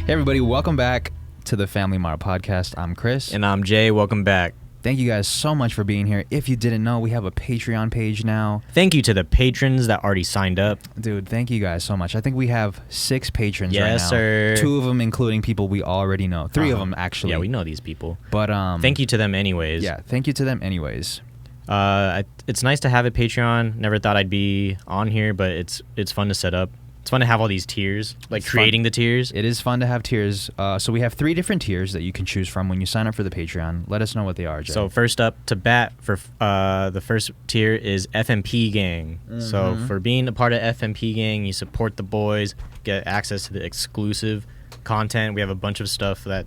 Hey everybody, welcome back to the Mart Podcast. I'm Chris. And I'm Jay. Welcome back. Thank you guys so much for being here. If you didn't know, we have a Patreon page now. Thank you to the patrons that already signed up. Dude, thank you guys so much. I think we have 6 patrons right now. Yes, sir. 2 of them including people we already know. 3 of them, actually. Yeah, we know these people. But thank you to them anyways. Yeah, thank you to them anyways. It's nice to have a Patreon. Never thought I'd be on here, but it's fun to set up. It's fun to have all these tiers, like it's creating fun. the tiers. It is fun to have tiers. So we have 3 different tiers that you can choose from when you sign up for the Patreon. Let us know what they are, Jay. So first up to bat for the first tier is FMP Gang. Mm-hmm. So for being a part of FMP Gang, you support the boys, get access to the exclusive content. We have a bunch of stuff that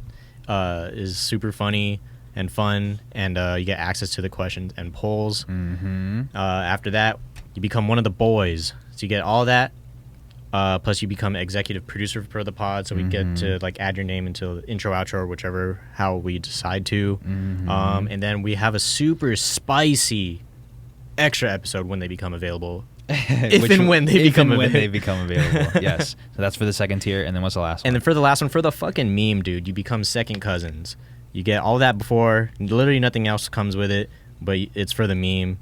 is super funny and fun, and you get access to the questions and polls. Mm-hmm. After that, you become one of the boys. So you get all that. Plus, you become executive producer for the pod, so we get to like add your name into the intro, outro, or whichever how we decide to. Mm-hmm. And then we have a super spicy extra episode when they become available. When they become available. Yes. So that's for the second tier, and then what's the last one? And then for the last one, for the fucking meme, dude, you become second cousins. You get all that before. Literally nothing else comes with it, but it's for the meme.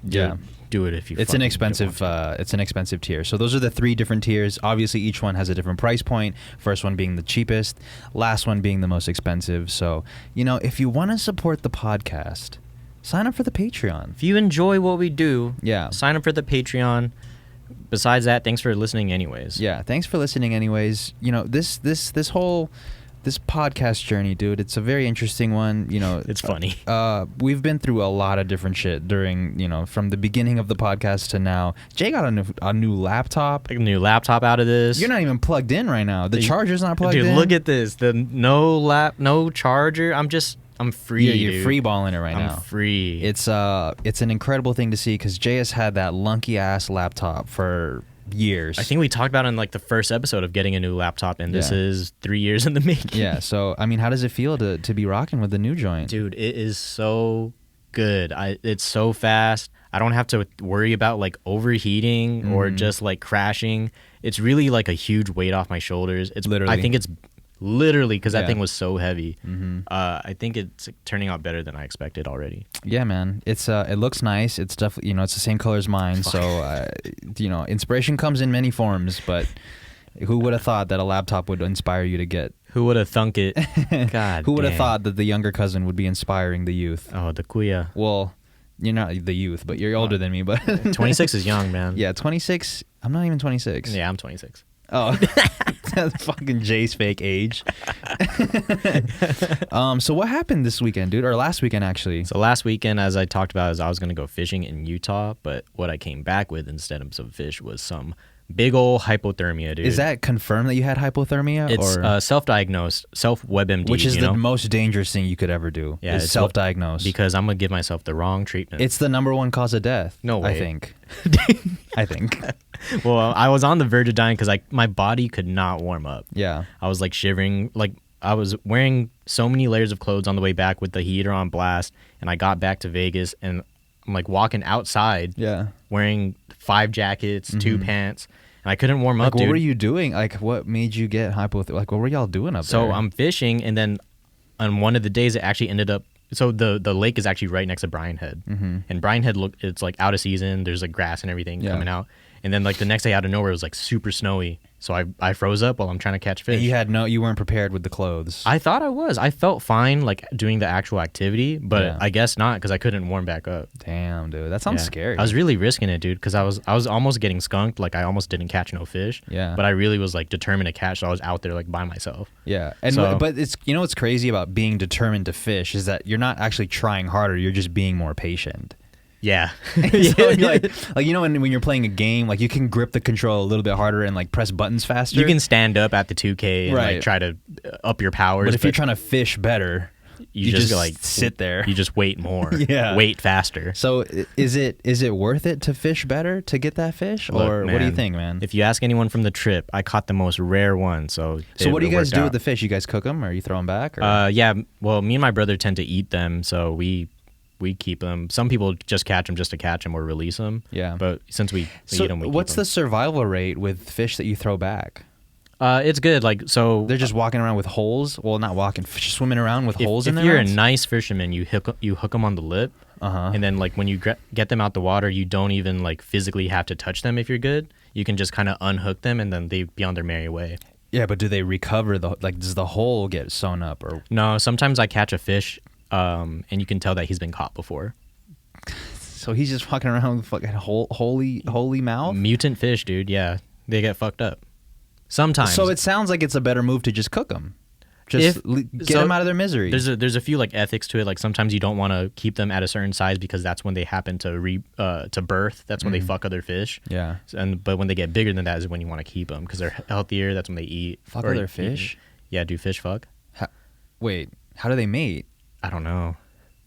Dude, yeah. Do it if you. It's an expensive tier. So those are the 3 different tiers. Obviously, each one has a different price point. First one being the cheapest, last one being the most expensive. So if you want to support the podcast, sign up for the Patreon. If you enjoy what we do, sign up for the Patreon. Besides that, thanks for listening anyways. Yeah, thanks for listening anyways. This whole podcast journey, dude, it's a very interesting one. It's funny. We've been through a lot of different shit during, from the beginning of the podcast to now. Jay got a new laptop. A new laptop out of this. You're not even plugged in right now. The charger's not plugged in. Dude, look at this. The no charger. I'm free. Yeah, you're free balling it right now. I'm free. It's an incredible thing to see because Jay has had that lunky ass laptop for years. I think we talked about it in like the first episode of getting a new laptop, and this is 3 years in the making. Yeah, so I mean, how does it feel to be rocking with the new joint? Dude, it is so good. It's so fast. I don't have to worry about like overheating or just like crashing. It's really like a huge weight off my shoulders. It's literally. I think it's literally because that thing was so heavy. I think it's turning out better than I expected already. Yeah, man. It looks nice. It's definitely it's the same color as mine. So inspiration comes in many forms. But who would have thought that a laptop would inspire you to get? Who would have thunk it? God. Who would have thought that the younger cousin would be inspiring the youth? Oh, the kuya. Well, you're not the youth, but you're older than me. But 26 is young, man. Yeah, 26. I'm not even 26. Yeah, I'm 26. Oh, that's fucking Jay's fake age. So what happened this weekend, dude? Or last weekend, actually? So last weekend, as I talked about, is I was going to go fishing in Utah, but what I came back with instead of some fish was some big old hypothermia, dude. Is that confirmed that you had hypothermia? It's self-diagnosed, self-WebMD. Which is the most dangerous thing you could ever do. Yeah, is self-diagnose. Because I'm going to give myself the wrong treatment. It's the number 1 cause of death. No way. I think. Well, I was on the verge of dying because my body could not warm up. Yeah. I was like shivering. Like I was wearing so many layers of clothes on the way back with the heater on blast. And I got back to Vegas and I'm like walking outside. Yeah. Wearing 5 jackets, 2 pants. And I couldn't warm up, dude. What dude. were you doing? Like, what made you get hypothermia? Like, what were y'all doing up there? So I'm fishing, and then on one of the days, it actually ended up. So the lake is actually right next to Bryan Head, and Bryan Head it's like out of season. There's like grass and everything coming out, and then like the next day out of nowhere, it was like super snowy. So I froze up while I'm trying to catch fish. And you weren't prepared with the clothes. I thought I was. I felt fine like doing the actual activity, but I guess not because I couldn't warm back up. Damn, dude, that sounds scary. I was really risking it, dude, because I was almost getting skunked. Like I almost didn't catch no fish. Yeah. But I really was like determined to catch, so I was out there like by myself. Yeah. And but it's what's crazy about being determined to fish is that you're not actually trying harder. You're just being more patient. Yeah. So like when you're playing a game, like you can grip the control a little bit harder and like press buttons faster. You can stand up at the 2K and like try to up your powers. But if you're trying to fish better, you just like sit there. You just wait more. Yeah. Wait faster. So is it worth it to fish better to get that fish? Look, or man, what do you think, man? If you ask anyone from the trip, I caught the most rare one. So what do you guys do with the fish? You guys cook them or you throw them back? Or? Yeah. Well, me and my brother tend to eat them, so we keep them. Some people just catch them just to catch them or release them. Yeah. But since we eat them, we keep what's them. the survival rate with fish that you throw back? It's good. Like, so They're just walking around with holes. Well, not walking, just swimming around with holes in their If you're mouths? a nice fisherman, you hook them on the lip, and then like when you get them out the water, you don't even like physically have to touch them. If you're good, you can just kind of unhook them, and then they be on their merry way. Yeah, but do they recover does the hole get sewn up or? No, sometimes I catch a fish, and you can tell that he's been caught before. So he's just walking around with fucking holy mouth? Mutant fish, dude. Yeah, they get fucked up. Sometimes. So it sounds like it's a better move to just cook them. Get them out of their misery. There's a few like ethics to it. Like sometimes you don't want to keep them at a certain size because that's when they happen to birth. That's when they fuck other fish. Yeah. But when they get bigger than that is when you want to keep them because they're healthier. That's when they eat. Fuck other fish? Yeah, do fish fuck? Wait, how do they mate? I don't know.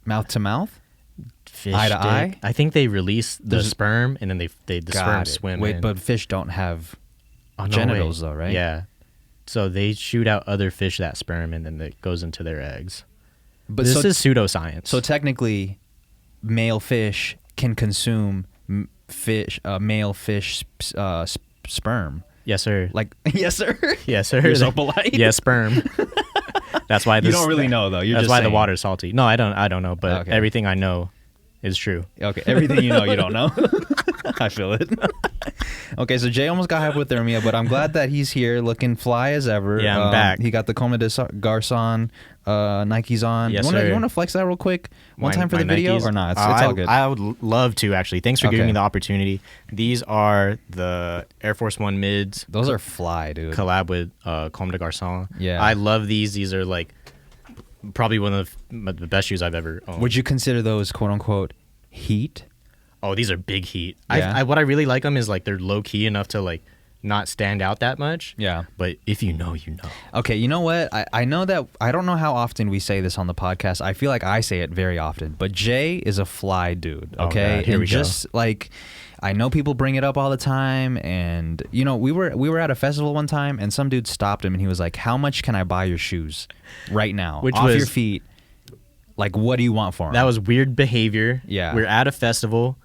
Mouth to mouth? Fish Eye to dick. eye? I think they release the sperm and then the sperm swim. Wait, in. but fish don't have Oh, no genitals way. though, right? Yeah. So they shoot out other fish that sperm and then it goes into their eggs. But This is pseudoscience. So technically, male fish can consume male fish sperm. Yes, sir. Like, yes, sir. Yes, sir. You're so polite. Yeah, sperm. That's why You don't really know though. You're that's just why saying. the water's salty. No, I don't know, but Okay. everything I know is true. Okay, everything you know, you don't know. I feel it. Okay, so Jay almost got hypothermia, but I'm glad that he's here, looking fly as ever. Yeah, I'm back. He got the Como de Garçon Nikes on. Yes, You sir. want to flex that real quick, one time for My the video, Nikes? or not? It's all good. I would love to actually. Thanks for giving Okay. me the opportunity. These are the Air Force One mids. Those are fly, dude. Collab with Comme de Garçon. Yeah. I love these. These are like probably one of the best shoes I've ever owned. Would you consider those quote unquote heat? Oh, these are big heat. Yeah. What I really like them is like they're low key enough to like not stand out that much. Yeah. But if you know, you know. Okay, you know what? I know that I don't know how often we say this on the podcast. I feel like I say it very often. But Jay is a fly dude. Oh, Okay, God, here we go. just like I know people bring it up all the time, and you know we were at a festival one time, and some dude stopped him, and he was like, "How much can I buy your shoes right now, Which off was- your feet? Like, what do you want for them?" That was weird behavior. Yeah. We're at a festival,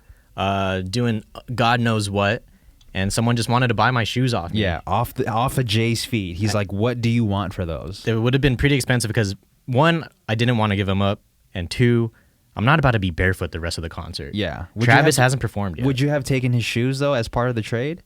doing God knows what, and someone just wanted to buy my shoes off me. yeah, off of Jay's feet. He's like, "What do you want for those?" It would have been pretty expensive because one, I didn't want to give them up, and two, I'm not about to be barefoot the rest of the concert. Yeah, Travis hasn't performed yet. Would you have taken his shoes though as part of the trade?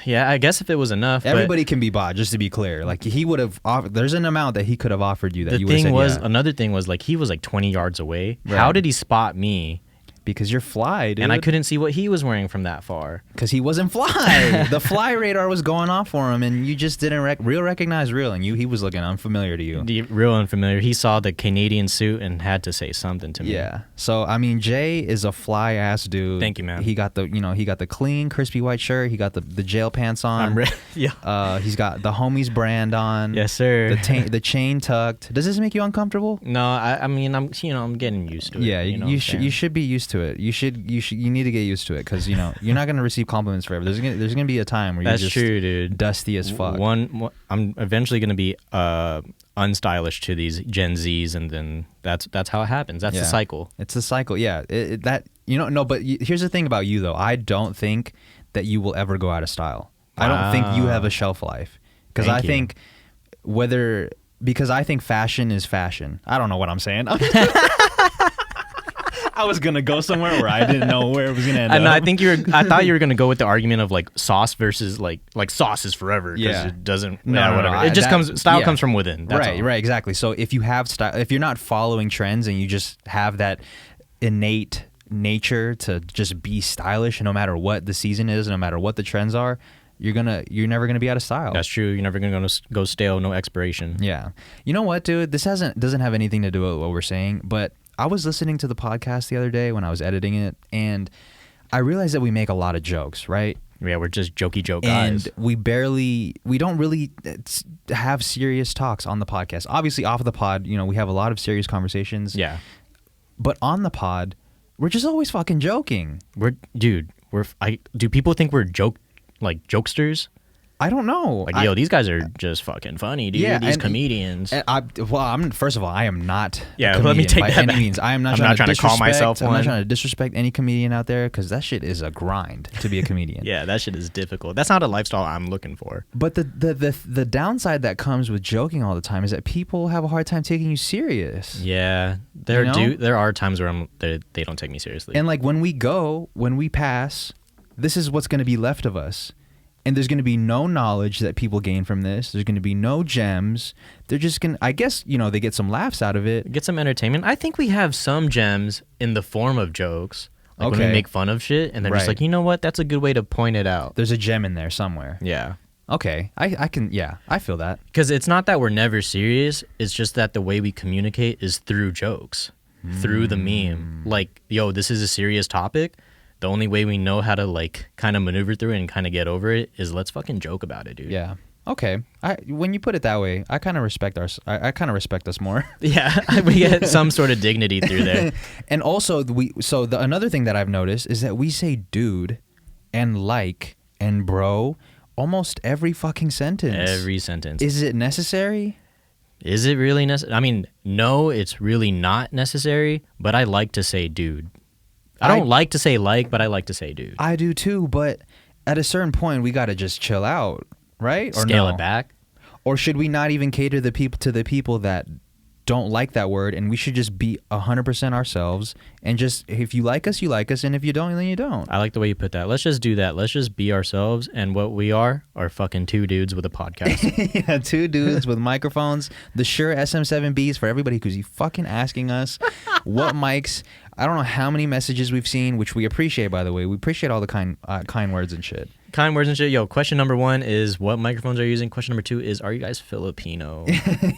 Yeah, I guess if it was enough. but Everybody can be bought, just to be clear. Like he would have offered. There's an amount that he could have offered you that the you would have thing said was, yeah. another thing was like he was like 20 yards away. Right. How did he spot me? Because you're fly, dude. And I couldn't see what he was wearing from that far. Because he wasn't fly. The fly radar was going off for him, and you just didn't recognize real, and he was looking unfamiliar to you. The real unfamiliar. He saw the Canadian suit and had to say something to me. Yeah. So I mean, Jay is a fly ass dude. Thank you, man. He got the clean, crispy white shirt. He got the jail pants on. I'm ready. Yeah. He's got the homies brand on. Yes, sir. The chain tucked. Does this make you uncomfortable? No, I mean I'm getting used to it. Yeah, you know what you I'm should saying? be used to it. You need to get used to it because you're not gonna receive compliments forever. There's gonna be a time where That's you're just true, dude. dusty as fuck. I'm eventually gonna be unstylish to these Gen Zs, and then that's how it happens. That's Yeah. the cycle. It's a cycle. Yeah, but here's the thing about you though. I don't think that you will ever go out of style. I don't think you have a shelf life because Thank I you. think because I think fashion is fashion. I don't know what I'm saying. I was gonna go somewhere where I didn't know where it was gonna end up. And I thought you were gonna go with the argument of like sauce versus like sauce is forever. 'Cause Yeah. it doesn't. No, yeah, no, whatever. no, It just that- comes. Style yeah. comes from within. That's right, all. right, exactly. So if you have style, if you're not following trends and you just have that innate nature to just be stylish, no matter what the season is, no matter what the trends are, you're never gonna be out of style. That's true. You're never gonna go stale. No expiration. Yeah. You know what, dude? This doesn't have anything to do with what we're saying, but I was listening to the podcast the other day when I was editing it, and I realized that we make a lot of jokes, right? Yeah, we're just jokey joke guys. And we don't really have serious talks on the podcast. Obviously, off of the pod, we have a lot of serious conversations. Yeah. But on the pod, we're just always fucking joking. Do people think we're jokesters? I don't know. Like, yo, these guys are just fucking funny, dude. Yeah, these comedians. First of all, I am not. Yeah, a let me comedian take by that any back. means. I am not. I'm not trying to call myself I'm one. not trying to disrespect any comedian out there because that shit is a grind to be a comedian. Yeah, that shit is difficult. That's not a lifestyle I'm looking for. But the downside that comes with joking all the time is that people have a hard time taking you serious. Yeah, there are times where they don't take me seriously. And like when we pass, this is what's going to be left of us. And there's going to be no knowledge that people gain from this. There's going to be no gems. They're just going to, I guess, they get some laughs out of it. Get some entertainment. I think we have some gems in the form of jokes. Like when we make fun of shit and they're just like, you know what? That's a good way to point it out. There's a gem in there somewhere. Yeah. Okay. I can, I feel that. Because it's not that we're never serious. It's just that the way we communicate is through jokes, through the meme. Like, yo, this is a serious topic. The only way we know how to like kind of maneuver through it and kind of get over it is let's fucking joke about it, dude. Yeah. Okay. When you put it that way, I kind of respect I kind of respect us more. Yeah, we get some sort of dignity through there. And also another thing that I've noticed is that we say dude and like and bro almost every fucking sentence. Every sentence. Is it necessary? Is it really necessary? I mean, no, it's really not necessary, but I like to say dude. I don't like to say like, but I like to say dude. I do too, but at a certain point, we got to just chill out, right? Or scale it back. Or should we not even cater the people that don't like that word, and we should just be 100% ourselves, and just, if you like us, you like us, and if you don't, then you don't. I like the way you put that. Let's just do that. Let's just be ourselves, and what we are fucking two dudes with a podcast. Yeah, two dudes with microphones, the Shure SM7Bs for everybody who's fucking asking us what mics. I don't know how many messages we've seen, which we appreciate, by the way. We appreciate all the kind words and shit. Kind words and shit. Yo, question number 1 is what microphones are you using? Question number 2 is, are you guys Filipino?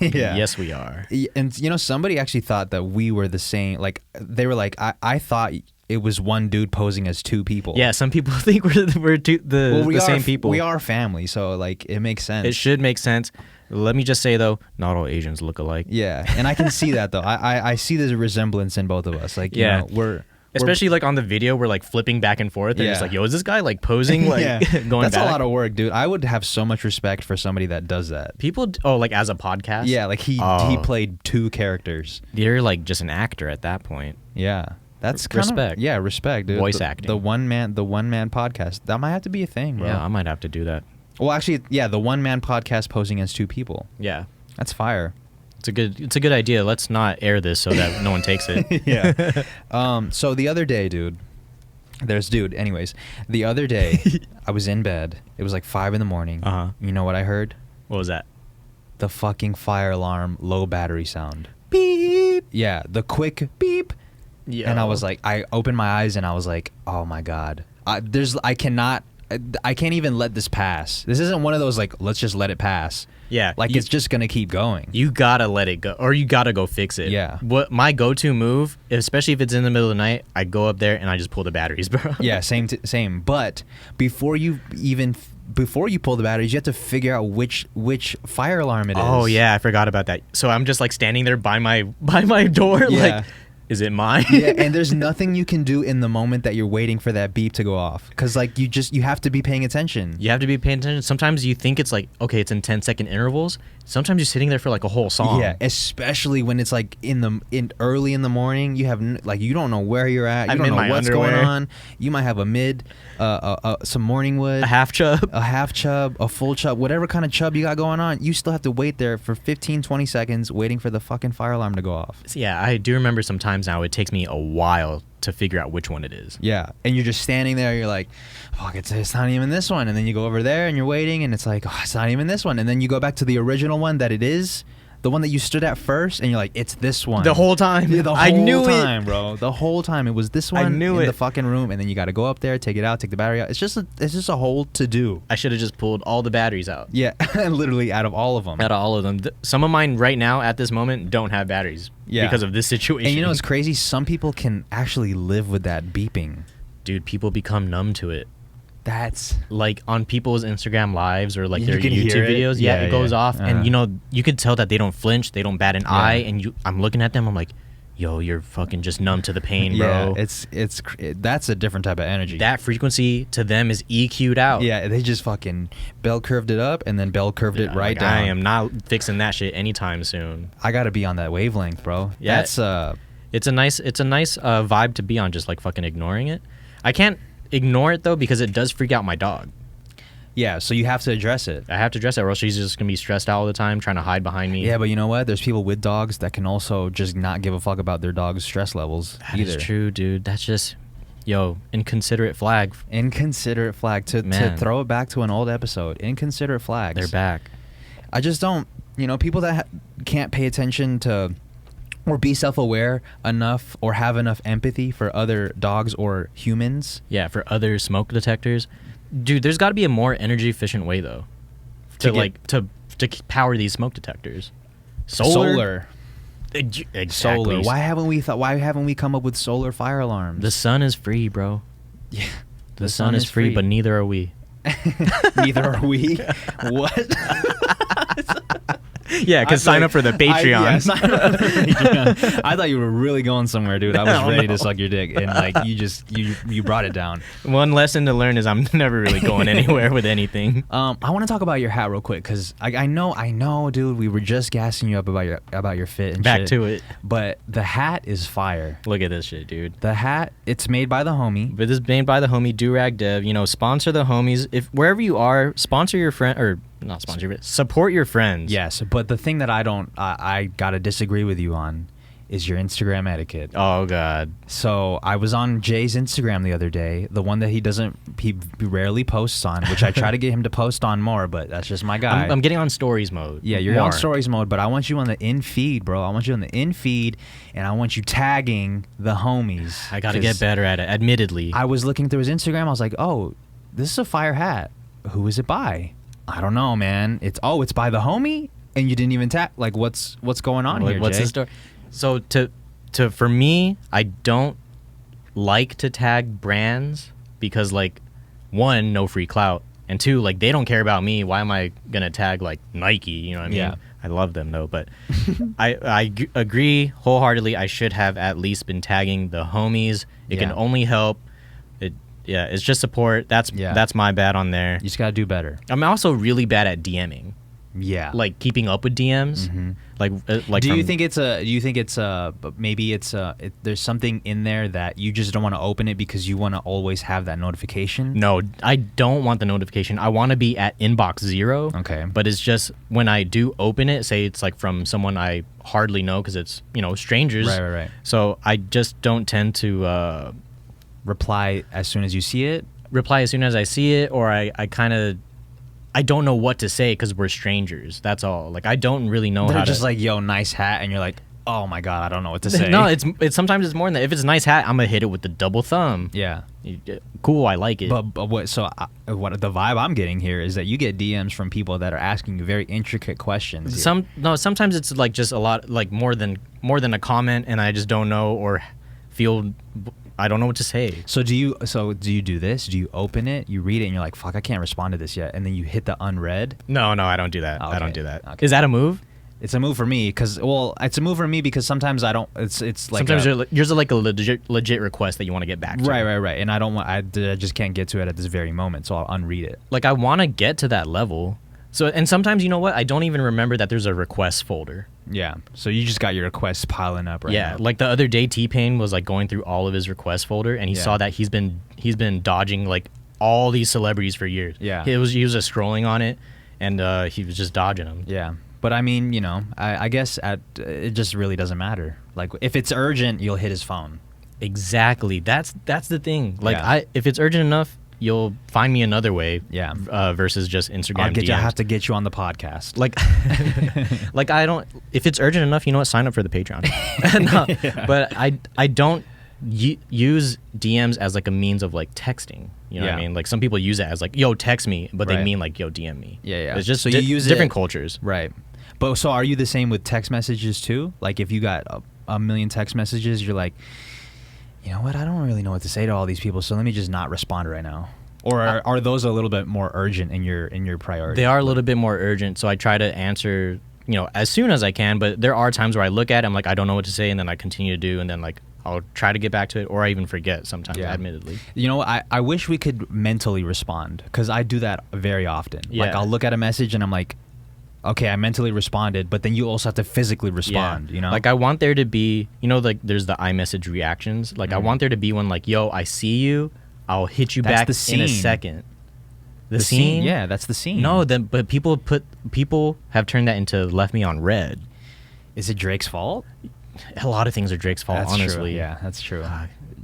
Yeah. Yes, we are. And, somebody actually thought that we were the same. Like, they were like, I thought it was one dude posing as two people. Yeah, some people think we're the same people. We are family, so, like, it makes sense. It should make sense. Let me just say, though, not all Asians look alike. Yeah, and I can see that, though. I see the resemblance in both of us. Like, we're... Especially like on the video, we're like flipping back and forth. And it's like, yo, is this guy like posing, like going That's back? a lot of work, dude. I would have so much respect for somebody that does that. People, like as a podcast? Yeah, like he played two characters. You're like just an actor at that point. Yeah. That's respect. Yeah, respect, dude. Voice acting. The one man podcast. That might have to be a thing, bro. Yeah, I might have to do that. Well, actually, yeah, the one man podcast posing as two people. Yeah. That's fire. It's a good idea. Let's not air this so that no one takes it. Yeah. So the other day, anyways, the other day I was in bed. It was like 5 a.m. Uh-huh. You know what I heard? What was that? The fucking fire alarm low battery sound. Beep. Yeah, the quick beep. Yeah. And I was like, I opened my eyes and I was like, oh my God. I can't even let this pass. This isn't one of those like, let's just let it pass. Yeah. Like it's just going to keep going. You got to let it go, or you got to go fix it. Yeah. What my go-to move, especially if it's in the middle of the night, I go up there and I just pull the batteries, bro. Yeah, same. But before you pull the batteries, you have to figure out which fire alarm it is. Oh yeah, I forgot about that. So I'm just like standing there by my door, Yeah. like, is it mine? Yeah, and there's nothing you can do in the moment that you're waiting for that beep to go off, because like you have to be paying attention. You have to be paying attention. Sometimes you think it's like, okay, it's in 10-second intervals. Sometimes you're sitting there for like a whole song. Yeah, especially when it's like early in the morning. You have you don't know where you're at. You don't know what's going on. You might have a mid, some morning wood, a half chub, a full chub, whatever kind of chub you got going on. You still have to wait there for 15-20 seconds waiting for the fucking fire alarm to go off. So yeah, I do remember sometimes now it takes me a while to figure out which one it is. Yeah, and you're just standing there, you're like, fuck, it's not even this one. And then you go over there and you're waiting and it's like, oh, it's not even this one. And then you go back to the original one that it is, the one that you stood at first, and you're like, it's this one. The whole time. Yeah, I knew time, it. bro. The whole time. It was this one I knew in it. the fucking room, and then you got to go up there, take it out, take the battery out. It's just a whole to-do. I should have just pulled all the batteries out. Yeah, literally out of all of them. Out of all of them. Some of mine right now at this moment don't have batteries because of this situation. And you know what's crazy? Some people can actually live with that beeping. Dude, people become numb to it. That's like on people's Instagram lives or like You their can YouTube hear it? videos. Yeah, it goes off, Uh-huh. and you could tell that they don't flinch, they don't bat an eye, and I'm looking at them, I'm like, yo, you're fucking just numb to the pain, Yeah, bro. that's a different type of energy. That frequency to them is EQ'd out. Yeah, they just fucking bell curved it up and then bell curved it right like, down. I am not fixing that shit anytime soon. I gotta be on that wavelength, bro. Yeah. That's It's a nice vibe to be on, just like fucking ignoring it. I can't ignore it though because it does freak out my dog. yeah. So you have to address it. I have to address it, or else she's just gonna be stressed out all the time, trying to hide behind me. Yeah, but you know what? There's people with dogs that can also just not give a fuck about their dog's stress levels That either. is true, dude. That's just, inconsiderate flag. Inconsiderate flag to Man. throw it back to an old episode. Inconsiderate flags. They're back. I just don't. People that can't pay attention to or be self-aware enough or have enough empathy for other dogs or humans. Yeah, for other smoke detectors, dude. There's got to be a more energy efficient way though, to power these smoke detectors. Solar. Exactly. Solar. Why haven't we come up with solar fire alarms? The sun is free, bro. Yeah. The sun is free, but neither are we. Neither are we. What? Yeah, because sign up for the Patreon. Sign up for the Patreon. I thought you were really going somewhere, dude. I was ready to suck your dick, and like you brought it down. One lesson to learn is I'm never really going anywhere with anything. I want to talk about your hat real quick because I know, dude. We were just gassing you up about your fit and Back shit. to it. But the hat is fire. Look at this shit, dude. The hat, it's made by the homie. But this is made by the homie Durag Dev. Sponsor the homies. If wherever you are, sponsor your friend, or not sponsor, but support your friends. Yes, but the thing that I gotta disagree with you on is your Instagram etiquette. Oh God. So I was on Jay's Instagram the other day, the one that he rarely posts on, which I try to get him to post on more, but that's just my guy. I'm getting on stories mode. Yeah, you're on stories mode, but I want you on the in feed, bro. I want you on the in feed, and I want you tagging the homies. I gotta get better at it. Admittedly, I was looking through his Instagram. I was like, oh, this is a fire hat. Who is it by? I don't know, man. It's by the homie, and you didn't even tag. Like, what's going on here, what's Jay? the story? So for me, I don't like to tag brands because, like, one, no free clout, and two, like, they don't care about me. Why am I gonna tag like Nike? You know what I mean? Yeah. I love them though, but I agree wholeheartedly. I should have at least been tagging the homies. It can only help. It's just support. That's my bad on there. You just gotta do better. I'm also really bad at DMing. Yeah. Like keeping up with DMs. Mm-hmm. Like. Do you think it's maybe there's something in there that you just don't want to open it because you want to always have that notification? No, I don't want the notification. I want to be at inbox 0. Okay. But it's just when I do open it, say it's like from someone I hardly know because it's strangers. Right. So I just don't tend to reply as soon as you see it. Reply as soon as I see it, or I don't know what to say because we're strangers. That's all. Like I don't really know They're how just to. Like, yo, nice hat, and you're like, oh my god, I don't know what to say. No, it's sometimes it's more than that. If it's a nice hat, I'm gonna hit it with the double thumb. Yeah. Cool, I like it. But what? So what the vibe I'm getting here is that you get DMs from people that are asking you very intricate questions. Here. Sometimes it's like just a lot, like more than a comment, and I just don't know or feel. I don't know what to say. So do you do this? Do you open it, you read it, and you're like, fuck, I can't respond to this yet, and then you hit the unread? No, I don't do that. Okay. I don't do that. Okay. Is that a move? It's a move for me because sometimes I don't. It's like sometimes yours are like a legit request that you want to get back to. Right. And I don't want. I just can't get to it at this very moment, so I'll unread it. Like I want to get to that level. So and sometimes you know what? I don't even remember that there's a request folder. Yeah. So you just got your requests piling up right now. Yeah. Like the other day, T-Pain was like going through all of his request folder, and he saw that he's been dodging like all these celebrities for years. Yeah. He was just scrolling on it, and he was just dodging them. Yeah. But I mean, I guess it just really doesn't matter. Like if it's urgent, you'll hit his phone. Exactly. That's the thing. Like if it's urgent enough, you'll find me another way. Yeah. Versus just Instagram DMs. I have to get you on the podcast. Like I don't. If it's urgent enough, you know what? Sign up for the Patreon. No, yeah. But I don't use DMs as like a means of like texting. You know what I mean? Like some people use it as like, yo, text me, but they mean like, yo, DM me. Yeah. It's just so you use different cultures. Right. But so are you the same with text messages too? Like if you got a million text messages, you're like, you know what? I don't really know what to say to all these people, so let me just not respond right now. Or are those a little bit more urgent in your priority? They are a little bit more urgent, so I try to answer, as soon as I can. But there are times where I look at it, I'm like, I don't know what to say, and then I continue to do, and then like I'll try to get back to it, or I even forget sometimes, admittedly. You know, I wish we could mentally respond, because I do that very often. Yeah. Like, I'll look at a message and I'm like, okay, I mentally responded, but then you also have to physically respond, you know? Like, I want there to be, like, there's the iMessage reactions. Like, I want there to be one like, yo, I see you, I'll hit you back in a second. The scene? Yeah, that's the scene. No, but people have turned that into left me on red. Is it Drake's fault? A lot of things are Drake's fault, That's honestly. True. Yeah, that's true.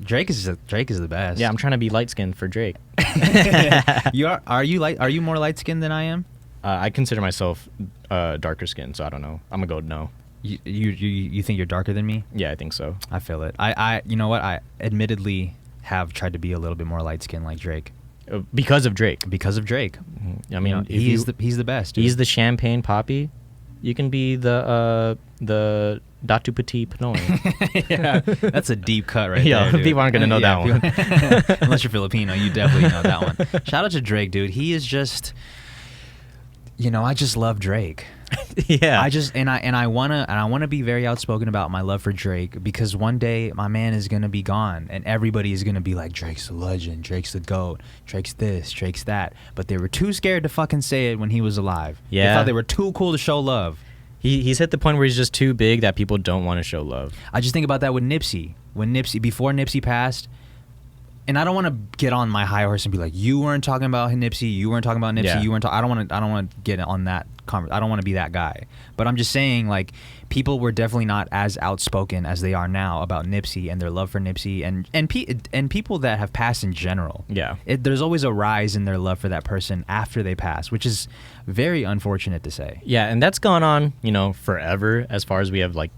Drake is the best. Yeah, I'm trying to be light skinned for Drake. Are you more light skinned than I am? I consider myself darker skinned, so I don't know. I'm gonna go no. You think you're darker than me? Yeah, I think so. I feel it. I you know what? I admittedly have tried to be a little bit more light skinned like Drake. Because of Drake. I mean, he's the best. Dude. He's the champagne poppy. You can be the Datu Petit Pinoy. Yeah, that's a deep cut right there. Dude. People aren't gonna know that one. Unless you're Filipino, you definitely know that one. Shout out to Drake, dude. He is just, I just love Drake. Yeah. I wanna be very outspoken about my love for Drake, because one day my man is gonna be gone and everybody is gonna be like, Drake's the legend, Drake's the GOAT, Drake's this, Drake's that. But they were too scared to fucking say it when he was alive. Yeah. They thought they were too cool to show love. He's hit the point where he's just too big that people don't want to show love. I just think about that with Nipsey. Before Nipsey passed, and I don't want to get on my high horse and be like, you weren't talking about Nipsey, you weren't talking about Nipsey, Yeah. you weren't. I don't want to get on that. I don't want to be that guy. But I'm just saying, like, people were definitely not as outspoken as they are now about Nipsey and their love for Nipsey, and people that have passed in general. Yeah. There's always a rise in their love for that person after they pass, which is very unfortunate to say. Yeah, and that's gone on, forever, as far as we have like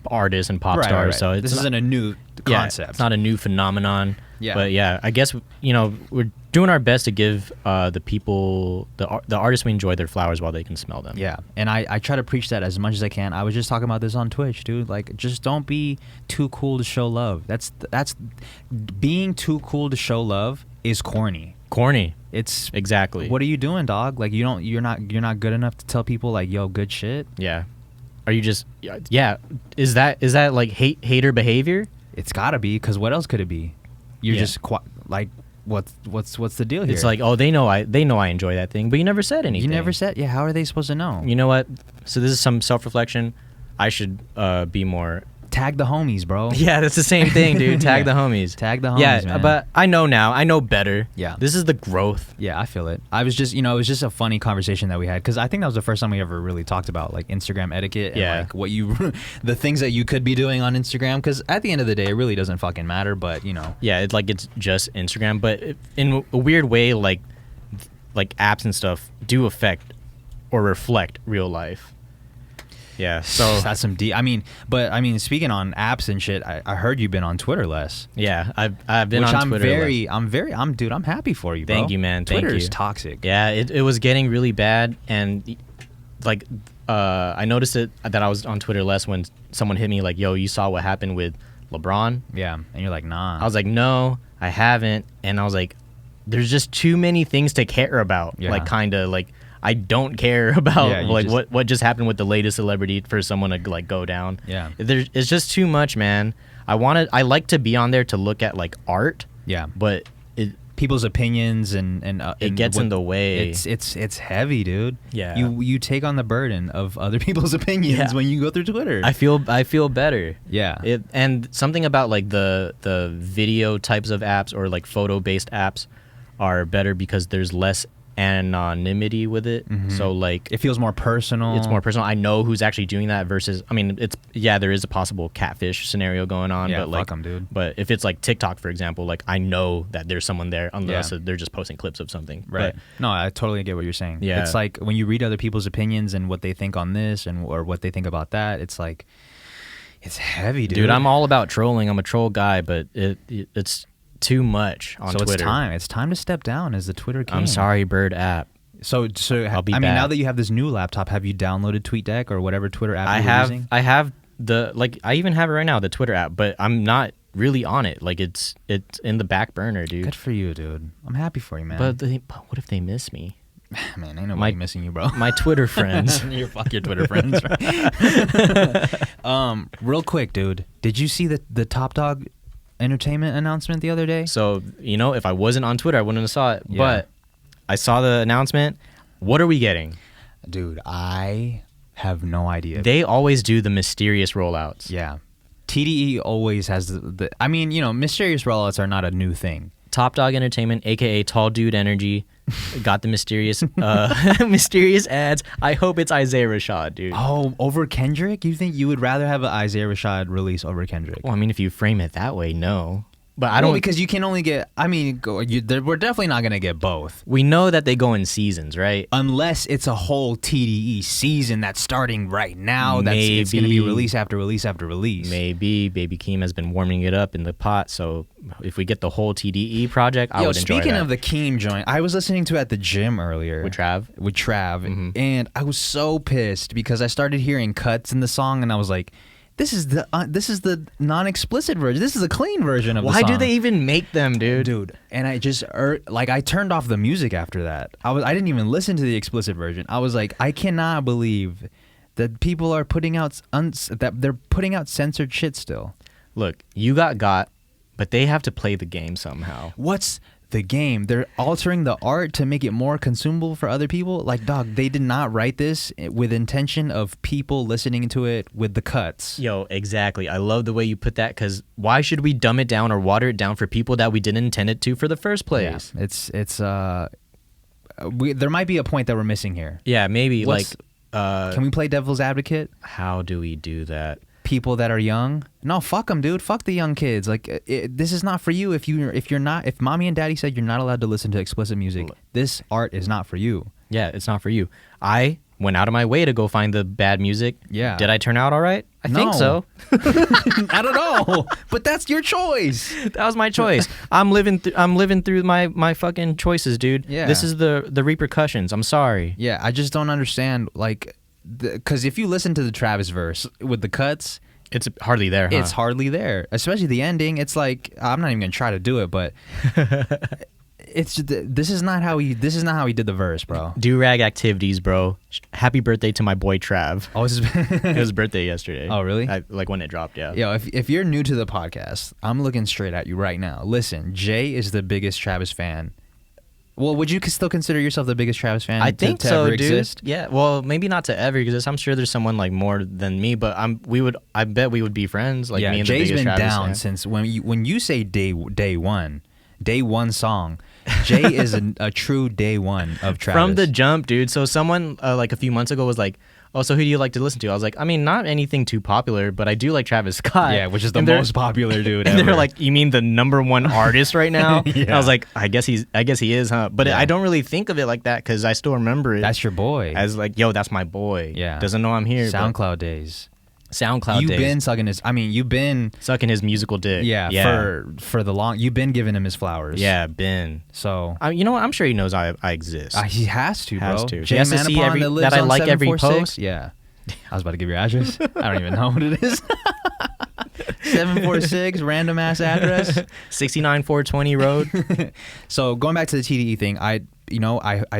artists and pop stars. Right. So this isn't a new concept. It's not a new phenomenon. Yeah. But yeah, I guess we're doing our best to give the people, the artists we enjoy, their flowers while they can smell them. Yeah, and I try to preach that as much as I can. I was just talking about this on Twitch, dude. Like, just don't be too cool to show love. That's being too cool to show love is corny. It's exactly. What are you doing, dog? Like, you're not good enough to tell people like, yo, good shit. Yeah. Are you just Is that like hater behavior? It's gotta be, because what else could it be? You're just like, what's the deal here? It's like, oh, they know I enjoy that thing, but you never said anything. You never said. Yeah, how are they supposed to know? You know what? So this is some self-reflection. I should be more. Tag the homies, bro. Yeah, that's the same thing, dude. Tag the homies. Tag the homies, yeah, man. but I know now. I know better. Yeah. This is the growth. Yeah, I feel it. I was just, it was just a funny conversation that we had, because I think that was the first time we ever really talked about like Instagram etiquette and like the things that you could be doing on Instagram, because at the end of the day, it really doesn't fucking matter, but Yeah, it's just Instagram, but in a weird way, like apps and stuff do affect or reflect real life. Yeah, so that's some deep. Speaking on apps and shit, I heard you've been on Twitter less. Yeah, I've been on Twitter. I'm happy for you, bro. Thank you, man. Thank Twitter you. is toxic. Yeah, it was getting really bad, and like I noticed that I was on Twitter less when someone hit me like, "Yo, you saw what happened with LeBron?" Yeah, and you're like, "Nah." I was like, "No, I haven't," and I was like, "There's just too many things to care about." Yeah. Like, kind of like. I don't care about what just happened with the latest celebrity for someone to like go down. Yeah, it's just too much, man. I like to be on there to look at like art. Yeah, but people's opinions and it gets in the way. It's heavy, dude. Yeah, you take on the burden of other people's opinions when you go through Twitter. I feel better. Yeah, and something about like the video types of apps or like photo based apps are better because there's less anonymity with it. So like it feels more personal. It's more personal. I know who's actually doing that versus there is a possible catfish scenario going on, but like fuck 'em, dude. But if it's like TikTok, for example, like I know that there's someone there unless they're just posting clips of something. Right. But, no, I totally get what you're saying. Yeah. It's like when you read other people's opinions and what they think on this or what they think about that, it's like it's heavy, dude. Dude, I'm all about trolling. I'm a troll guy, but it's too much on Twitter. So it's time to step down as the Twitter king. I'm sorry, Bird app. So I'll be back. now that you have this new laptop, have you downloaded TweetDeck or whatever Twitter app you're using? I have I even have it right now, the Twitter app, but I'm not really on it. Like it's in the back burner, dude. Good for you, dude. I'm happy for you, man. But what if they miss me? Man, ain't nobody missing you, bro. My Twitter friends. Fuck your Twitter friends. Right? Real quick, dude. Did you see the Top Dog Entertainment announcement the other day? So, if I wasn't on Twitter, I wouldn't have saw it. Yeah. But I saw the announcement. What are we getting? Dude, I have no idea. They always do the mysterious rollouts. Yeah. TDE always has mysterious rollouts are not a new thing. Top Dog Entertainment, a.k.a. Tall Dude Energy, got the mysterious mysterious ads. I hope it's Isaiah Rashad, dude. Oh, over Kendrick? You think you would rather have an Isaiah Rashad release over Kendrick? Well, if you frame it that way, no. But I don't, because you can only get. We're definitely not gonna get both. We know that they go in seasons, right? Unless it's a whole TDE season that's starting right now. It's gonna be release after release after release. Maybe Baby Keem has been warming it up in the pot. So if we get the whole TDE project, I would enjoy that. Speaking of the Keem joint, I was listening to it at the gym earlier with Trav, and I was so pissed because I started hearing cuts in the song, and I was like, This is the non-explicit version. This is a clean version of the song. Why do they even make them, dude? Dude, and I just I turned off the music after that. I didn't even listen to the explicit version. I was like, I cannot believe that people are putting out that they're putting out censored shit still. Look, you got, but they have to play the game somehow. What's the game? They're altering the art to make it more consumable for other people. Like, dog, they did not write this with intention of people listening to it with the cuts. Yo, exactly. I love the way you put that, because why should we dumb it down or water it down for people that we didn't intend it to for the first place? Yeah, there might be a point that we're missing here. Yeah, maybe. Can we play devil's advocate? How do we do that? People that are young, no, fuck them, dude. Fuck the young kids. Like, this is not for you. If mommy and daddy said you're not allowed to listen to explicit music, this art is not for you. Yeah, it's not for you. I went out of my way to go find the bad music. Yeah. Did I turn out all right? I think so. I don't know, but that's your choice. That was my choice. I'm living through my fucking choices, dude. Yeah. This is the repercussions. I'm sorry. Yeah, I just don't understand, because if you listen to the Travis verse with the cuts, it's hardly there. Huh? It's hardly there, especially the ending. It's like, I'm not even gonna try to do it, but this is not how he did the verse, bro. Do-rag activities, bro. Happy birthday to my boy Trav. Oh, it was his birthday yesterday. Oh, really? When it dropped, yeah. Yo, if you're new to the podcast, I'm looking straight at you right now. Listen, Jay is the biggest Travis fan. Well, would you still consider yourself the biggest Travis fan? I think to so, ever dude. Exist? Yeah. Well, maybe not to ever exist. I'm sure there's someone more than me, but I bet we would be friends. Me and Jay's the biggest been Travis down fan. since when you say day one song. Jay is a true day one of Travis. From the jump, dude. So someone a few months ago was like, "Oh, so who do you like to listen to?" I was like, not anything too popular, but I do like Travis Scott. Yeah, which is the most popular dude and ever. They're like, "You mean the #1 artist right now?" Yeah. And I was like, I guess he is, huh? But I don't really think of it like that, because I still remember it. That's your boy. As yo, that's my boy. Yeah. Doesn't know I'm here. SoundCloud days. You've been sucking his musical dick. Yeah. For the long. You've been giving him his flowers. Yeah, been. So you know what? I'm sure he knows I exist. he has to, bro. He has to see that I like every post. Yeah. I was about to give your address. I don't even know what it is. 746 random ass address. 69420 road. So going back to the TDE thing, I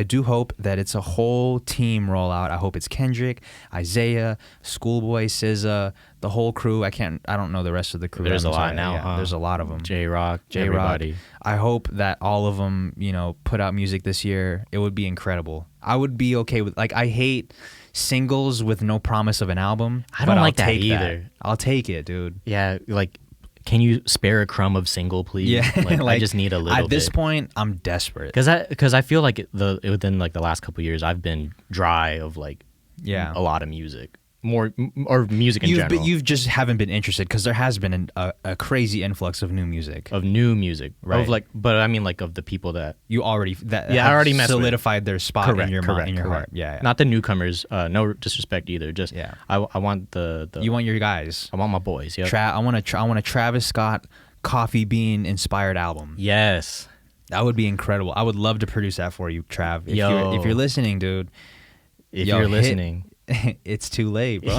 do hope that it's a whole team rollout. I hope it's Kendrick, Isaiah, Schoolboy, SZA, the whole crew. I don't know the rest of the crew. There's a lot now. Huh? There's a lot of them. J-Rock, everybody. I hope that all of them, put out music this year. It would be incredible. I would be okay with, I hate singles with no promise of an album. I don't like that either. I'll take it, dude. Yeah, can you spare a crumb of single, please? Yeah, I just need a little bit. At this point, I'm desperate. Because I feel like within the last couple of years, I've been dry of a lot of music. More or music in general. But you just haven't been interested, because there has been a crazy influx of new music. Right. Of the people that you already already solidified their spot in your heart. Yeah. Not the newcomers. No disrespect either. Just I want the you want your guys. I want my boys. Yeah. I want a Travis Scott coffee bean inspired album. Yes. That would be incredible. I would love to produce that for you, Trav. If you're listening, dude. You're listening. It's too late, bro.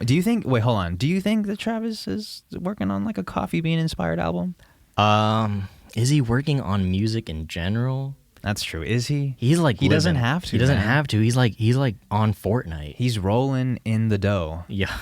Do you think? Wait, hold on. Do you think that Travis is working on a coffee bean inspired album? Is he working on music in general? That's true. Is he? He's like he doesn't living. have to. He doesn't man. have to. He's like on Fortnite. He's rolling in the dough. Yeah.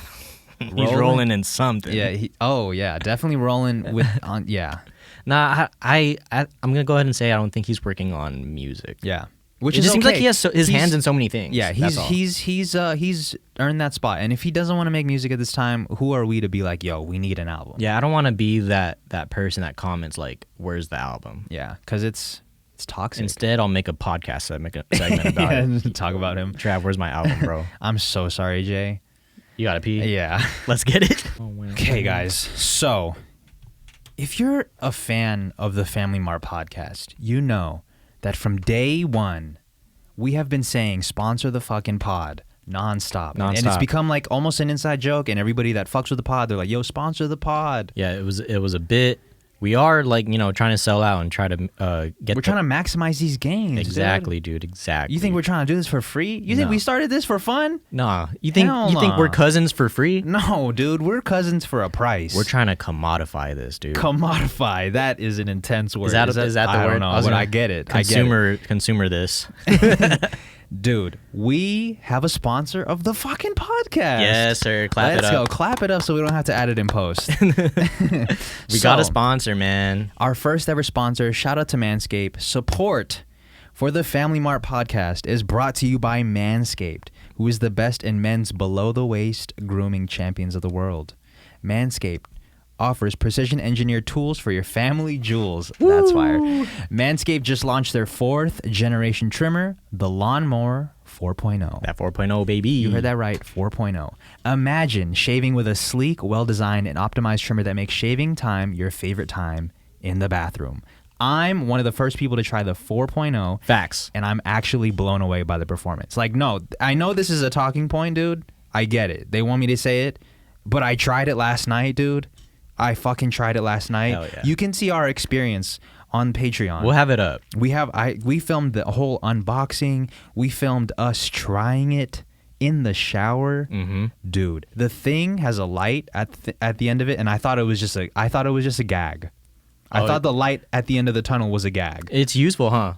He's rolling in something. Yeah. Definitely rolling with. Yeah. Nah, I'm gonna go ahead and say I don't think he's working on music. Yeah. Which It is just seems okay. like he has his hands in so many things. Yeah, That's all. he's earned that spot. And if he doesn't want to make music at this time, who are we to be like, yo, we need an album? Yeah, I don't want to be that person that comments like, "Where's the album?" Yeah, because it's toxic. Instead, I'll make a podcast segment about it. Talk about him. Trav, where's my album, bro? I'm so sorry, Jay. You gotta pee. Yeah. Let's get it. Okay, guys. So, if you're a fan of the Family Mart podcast, you know that from day one, we have been saying sponsor the fucking pod nonstop. And it's become like almost an inside joke, and everybody that fucks with the pod, they're like, yo, sponsor the pod. Yeah, it was a bit. We are like, trying to sell out and try to get. We're trying to maximize these gains. Exactly, dude. Exactly. You think we're trying to do this for free? You think we started this for fun? Nah. You think we're cousins for free? No, dude. We're cousins for a price. We're trying to commodify this, dude. Commodify. That is an intense word. Is that the word? I don't know, but I get it. Consumer this. Dude, we have a sponsor of the fucking podcast. Yes, sir. Clap it up. Let's go. Clap it up so we don't have to add it in post. We got a sponsor, man. Our first ever sponsor, shout out to Manscaped. Support for the Family Mart podcast is brought to you by Manscaped, who is the best in men's below-the-waist grooming champions of the world. Manscaped offers precision-engineered tools for your family jewels. Woo! That's fire. Manscaped just launched their 4th generation trimmer, the Lawnmower 4.0. That 4.0, baby. You heard that right, 4.0. Imagine shaving with a sleek, well-designed, and optimized trimmer that makes shaving time your favorite time in the bathroom. I'm one of the first people to try the 4.0. Facts. And I'm actually blown away by the performance. Like, no, I know this is a talking point, dude. I get it. They want me to say it. But I tried it last night, dude. I fucking tried it last night. Hell yeah. You can see our experience on Patreon. We'll have it up. We filmed the whole unboxing. We filmed us trying it in the shower. Mm-hmm. Dude, the thing has a light at the end of it, and I thought it was just a gag. I thought the light at the end of the tunnel was a gag. It's useful, huh?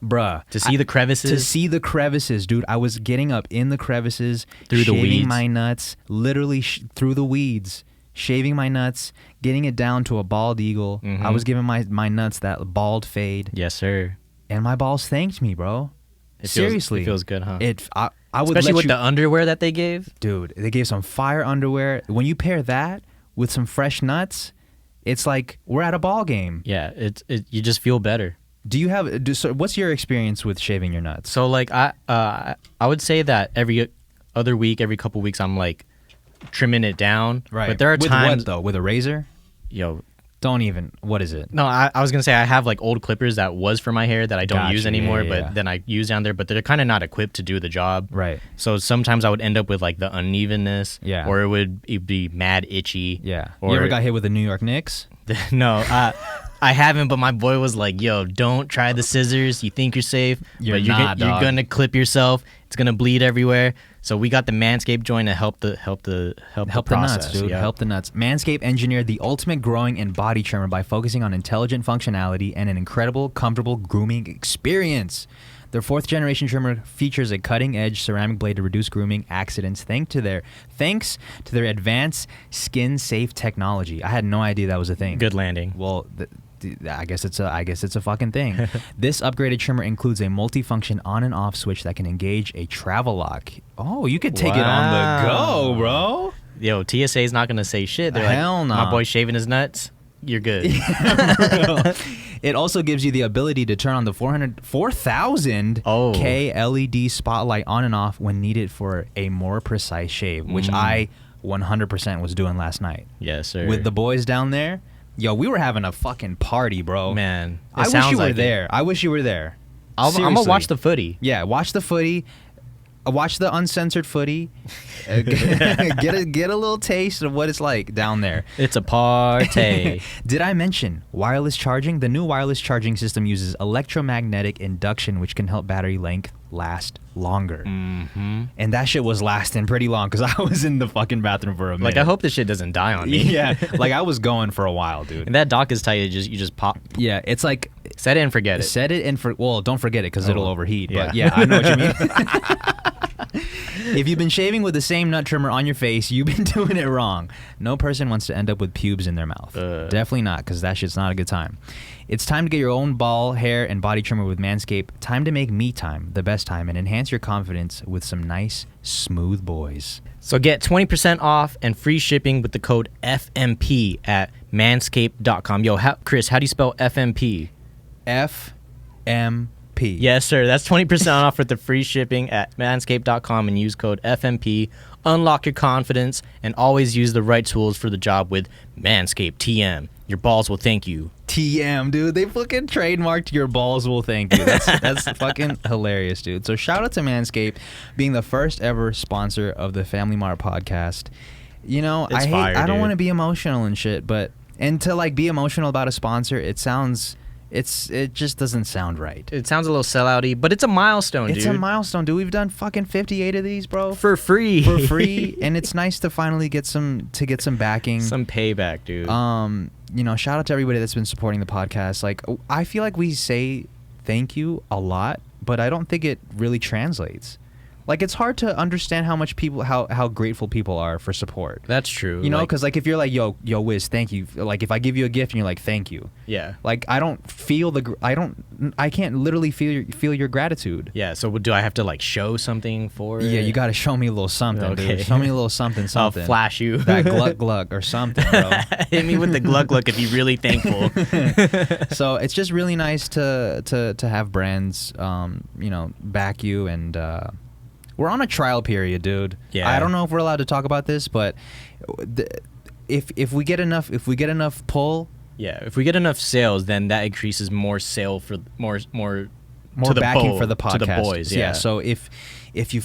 Bruh. To see the crevices? To see the crevices, dude. I was getting up in the crevices, through the weeds, shaving my nuts, literally through the weeds, shaving my nuts, getting it down to a bald eagle. Mm-hmm. I was giving my nuts that bald fade. Yes, sir. And my balls thanked me, bro. Seriously. It feels good, huh? I would Especially with the underwear that they gave. Dude, they gave some fire underwear. When you pair that with some fresh nuts, it's like we're at a ball game. Yeah, you just feel better. So what's your experience with shaving your nuts? So like I would say that every other week, every couple weeks, I'm like trimming it down. Right. But there are times. With what though? With a razor? Yo. Don't even. What is it? No, I was gonna say I have like old clippers that was for my hair that I don't use anymore, yeah. but then I use down there. But they're kind of not equipped to do the job. Right. So sometimes I would end up with like the unevenness. Yeah. Or it'd be mad itchy. Yeah. Or, you ever got hit with the New York Knicks? No, I haven't. But my boy was like, "Yo, don't try the scissors. You think you're safe, but you're gonna clip yourself. It's gonna bleed everywhere." So we got the Manscaped joint to help the process, nuts, dude. Yeah. Help the nuts. Manscaped engineered the ultimate growing and body trimmer by focusing on intelligent functionality and an incredible, comfortable grooming experience. Their 4th generation trimmer features a cutting-edge ceramic blade to reduce grooming accidents thanks to their advanced skin-safe technology. I had no idea that was a thing. Good landing. Well, I guess it's a fucking thing. This upgraded trimmer includes a multifunction on and off switch that can engage a travel lock. Oh, you could take it on the go, bro. Yo, TSA is not gonna say shit. They're Hell like, nah. My boy's shaving his nuts. You're good. It also gives you the ability to turn on the 4,000 K LED spotlight on and off when needed for a more precise shave, which I 100% was doing last night. Yes, sir. With the boys down there. Yo, we were having a fucking party, bro. Man, I wish you were there. I wish you were there. I'm gonna watch the footy. Yeah, watch the footy. Watch the uncensored footy. Get a little taste of what it's like down there. It's a party. Did I mention wireless charging? The new wireless charging system uses electromagnetic induction, which can help battery length last longer. Mm-hmm. And that shit was lasting pretty long because I was in the fucking bathroom for a minute. Like, I hope this shit doesn't die on me. Yeah, like I was going for a while, dude. And that dock is tight. You just pop. Yeah, it's like Set it and forget it. Set it and don't forget it because it'll overheat. Yeah. But yeah, I know what you mean. If you've been shaving with the same nut trimmer on your face, you've been doing it wrong. No person wants to end up with pubes in their mouth. Definitely not, because that shit's not a good time. It's time to get your own ball, hair, and body trimmer with Manscaped. Time to make me time the best time and enhance your confidence with some nice, smooth boys. So get 20% off and free shipping with the code FMP at manscaped.com. Yo, Chris, how do you spell FMP? FMP. Yes, sir. That's 20% off with the free shipping at manscaped.com and use code FMP. Unlock your confidence and always use the right tools for the job with Manscaped TM. Your balls will thank you. TM, dude. They fucking trademarked your balls will thank you. That's fucking hilarious, dude. So shout out to Manscaped being the first ever sponsor of the Family Mart podcast. You know, I don't want to be emotional and shit, and to like be emotional about a sponsor, it just doesn't sound right. It sounds a little sellout-y, but it's a milestone, dude. It's a milestone, dude. We've done fucking 58 of these, bro. For free. For free. And it's nice to finally get some backing. Some payback, dude. You know, shout out to everybody that's been supporting the podcast. Like, I feel like we say thank you a lot, but I don't think it really translates. Like, it's hard to understand how much how grateful people are for support. That's true. You know, because like if you're like, yo, Wiz, thank you. Like if I give you a gift and you're like, thank you. Yeah. Like I can't literally feel your gratitude. Yeah. So do I have to like show something for it? Yeah, you got to show me a little something, dude. Show me a little something. I'll flash you. That glug or something, bro. Hit me with the glug if you're really thankful. So it's just really nice to have brands, you know, back you and. We're on a trial period, dude. Yeah. I don't know if we're allowed to talk about this, but if we get enough pull, yeah, if we get enough sales, then that increases more sale for more to the backing for the podcast. To the boys, yeah. So if you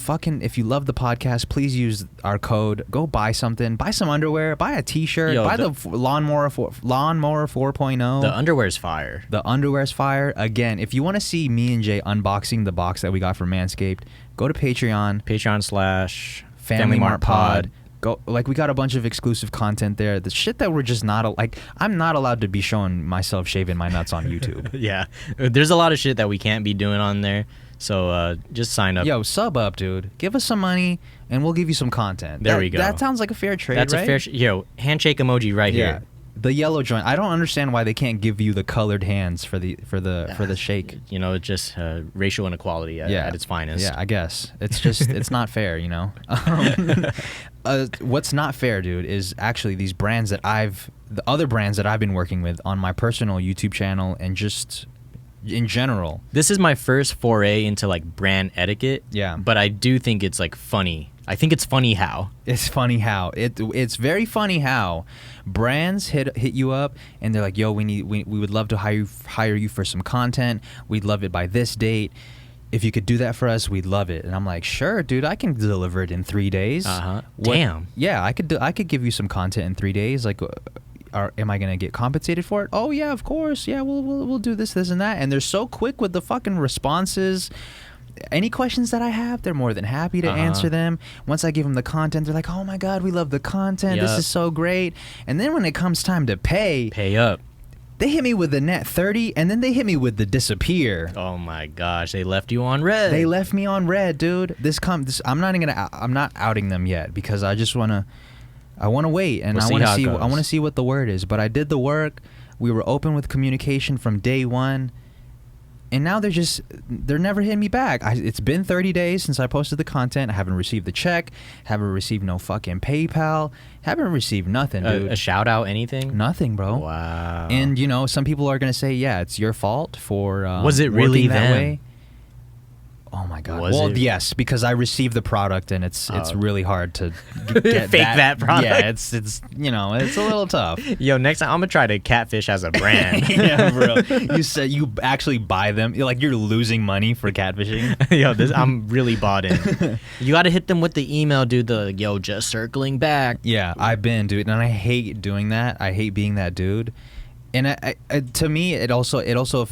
love the podcast, please use our code. Go buy something. Buy some underwear. Buy a T-shirt. Buy the lawnmower 4.0. The underwear's fire. The underwear's fire. Again, if you want to see me and Jay unboxing the box that we got from Manscaped, go to Patreon. Patreon/Family Mart Pod. Go, like, we got a bunch of exclusive content there. The shit that we're just not like. I'm not allowed to be showing myself shaving my nuts on YouTube. Yeah, there's a lot of shit that we can't be doing on there. So just sign up. Yo, sub up, dude. Give us some money, and we'll give you some content. There we go. That sounds like a fair trade, That's right? a fair Yo, handshake emoji right here. The yellow joint. I don't understand why they can't give you the colored hands for the shake. You know, it's just racial inequality at its finest. Yeah, I guess. It's just, it's not fair, you know? What's not fair, dude, is actually these brands the other brands that I've been working with on my personal YouTube channel and just in general. This is my first foray into like brand etiquette. Yeah. But I do think it's like funny. I think it's funny how. It's funny how. It's very funny how brands hit you up and they're like, yo, we would love to hire you for some content. We'd love it by this date. If you could do that for us, we'd love it. And I'm like, sure, dude, I can deliver it in 3 days. Damn. Yeah, I could give you some content in 3 days. Like, am I gonna get compensated for it? Oh yeah, of course. Yeah, we'll do this, and that. And they're so quick with the fucking responses. Any questions that I have, they're more than happy to answer them. Once I give them the content, they're like, oh my God, we love the content. This is so great. And then when it comes time to pay up. They hit me with the net 30, and then they hit me with the disappear. Oh my gosh, they left you on red. They left me on red, dude. I'm not outing them yet because I want to wait, and I want to see what the word is. But I did the work. We were open with communication from day one. And now they're never hitting me back. It's been 30 days since I posted the content. I haven't received the check. Haven't received no fucking PayPal. Haven't received nothing, dude. A shout out, anything? Nothing, bro. Wow. And, you know, some people are going to say, yeah, it's your fault for was it really that them? way. Oh my God. Yes, because I received the product and it's really hard to get fake that product. Yeah, it's you know, it's a little tough. Yo, next time I'm gonna try to catfish as a brand. Yeah, bro. You said you actually buy them. You're losing money for catfishing. Yo, I'm really bought in. You got to hit them with the email, dude. Just circling back. Yeah, I've been, dude, and I hate doing that. I hate being that dude. And I to me, it also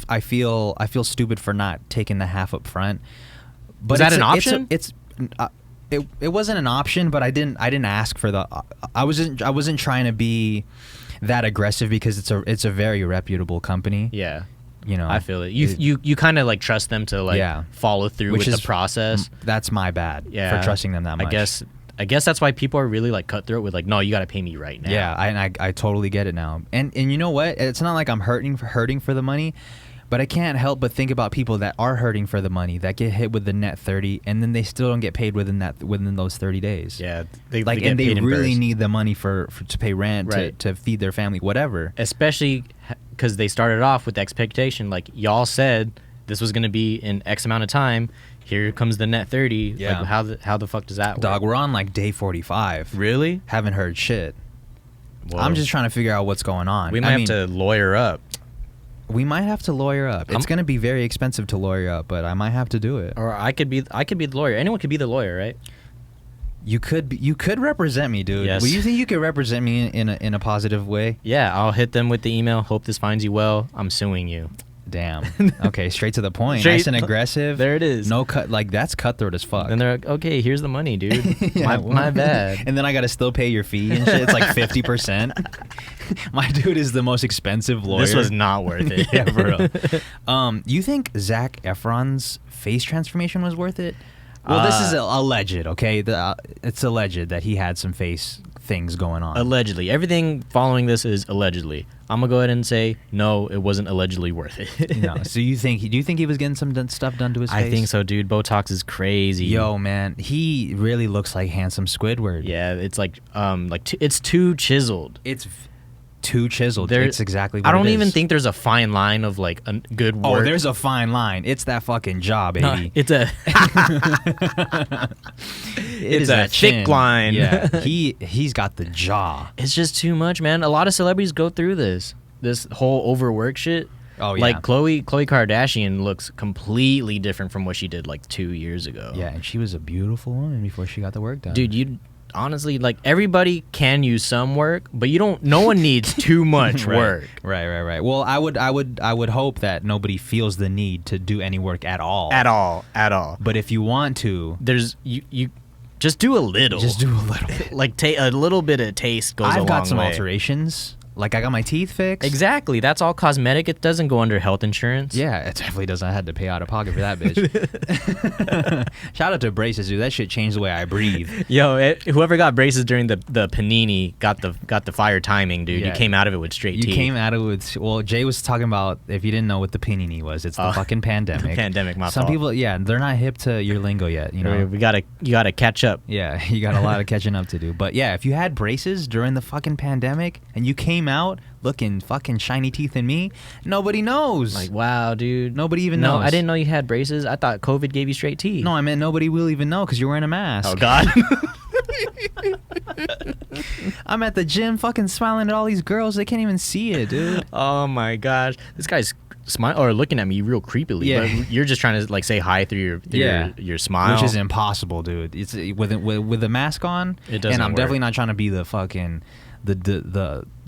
I feel stupid for not taking the half up front. But is that an option? It wasn't an option, but I didn't ask for the. I wasn't trying to be that aggressive because it's a very reputable company. Yeah. You know, I feel it. You kind of like trust them to like follow through with the process. That's my bad for trusting them that much. I guess that's why people are really like cutthroat with like, no, you got to pay me right now. Yeah, I totally get it now. And you know what? It's not like I'm hurting for the money, but I can't help but think about people that are hurting for the money that get hit with the net 30, and then they still don't get paid within those 30 days. Yeah, they really need the money for to pay rent, to feed their family, whatever. Especially because they started off with the expectation, like y'all said this was going to be in X amount of time. Here comes the net 30. Yeah. Like, how the fuck does that work? Dog, we're on like day 45. Really? Haven't heard shit. Whoa. I'm just trying to figure out what's going on. We might have to lawyer up. We might have to lawyer up. It's going to be very expensive to lawyer up, but I might have to do it. Or I could be the lawyer. Anyone could be the lawyer, right? You could represent me, dude. Yes. Well, you think you could represent me in a positive way? Yeah, I'll hit them with the email. Hope this finds you well. I'm suing you. Damn. Okay, straight to the point. Nice and aggressive. There it is. No cut. Like, that's cutthroat as fuck. Then they're like, okay, here's the money, dude. My bad. And then I got to still pay your fee and shit. It's like 50%. My dude is the most expensive lawyer. This was not worth it. Yeah, for real. You think Zac Efron's face transformation was worth it? Well, this is alleged, okay? It's alleged that he had some face things going on. Allegedly. Everything following this is allegedly. I'm going to go ahead and say, no, it wasn't allegedly worth it. No. So do you think he was getting some stuff done to his face? I think so, dude. Botox is crazy. Yo, man. He really looks like handsome Squidward. Yeah, it's like it's too chiseled. It's too chiseled. It's exactly what I don't it even is. think there's a fine line of like a good work. Oh, there's a fine line. It's that fucking jaw, baby. No, it's a it's a thick line. Yeah, he's got the jaw. It's just too much, man. A lot of celebrities go through this whole overwork shit. Oh yeah, like Khloe Kardashian looks completely different from what she did like 2 years ago. Yeah, and she was a beautiful woman before she got the work done. Dude, honestly, like, everybody can use some work, but no one needs too much work. Right. Well, I would hope that nobody feels the need to do any work at all. At all. But if you want to, there's you just do a little. Just do a little bit. Like a little bit of taste goes a long way. I've got some alterations. Like, I got my teeth fixed. Exactly. That's all cosmetic. It doesn't go under health insurance. Yeah, it definitely doesn't. I had to pay out of pocket for that bitch. Shout out to braces, dude. That shit changed the way I breathe. Yo, whoever got braces during the panini got the fire timing, dude. Yeah. You came out of it with straight teeth. You came out of it with... Well, Jay was talking about, if you didn't know what the panini was, it's the fucking pandemic. The pandemic, my Some fault. people, yeah, they're not hip to your lingo yet, you know? You gotta catch up. Yeah, you got a lot of catching up to do. But yeah, if you had braces during the fucking pandemic and you came out looking fucking shiny teeth in me, nobody knows. Like, wow, dude. Nobody even knows. No, I didn't know you had braces. I thought COVID gave you straight teeth. No, I meant nobody will even know because you're wearing a mask. Oh, God. I'm at the gym fucking smiling at all these girls. They can't even see it, dude. Oh, my gosh. This guy's looking at me real creepily. Yeah. But you're just trying to, like, say hi through your smile. Which is impossible, dude. It's with a mask on. It doesn't And I'm work. definitely not trying to be the fucking...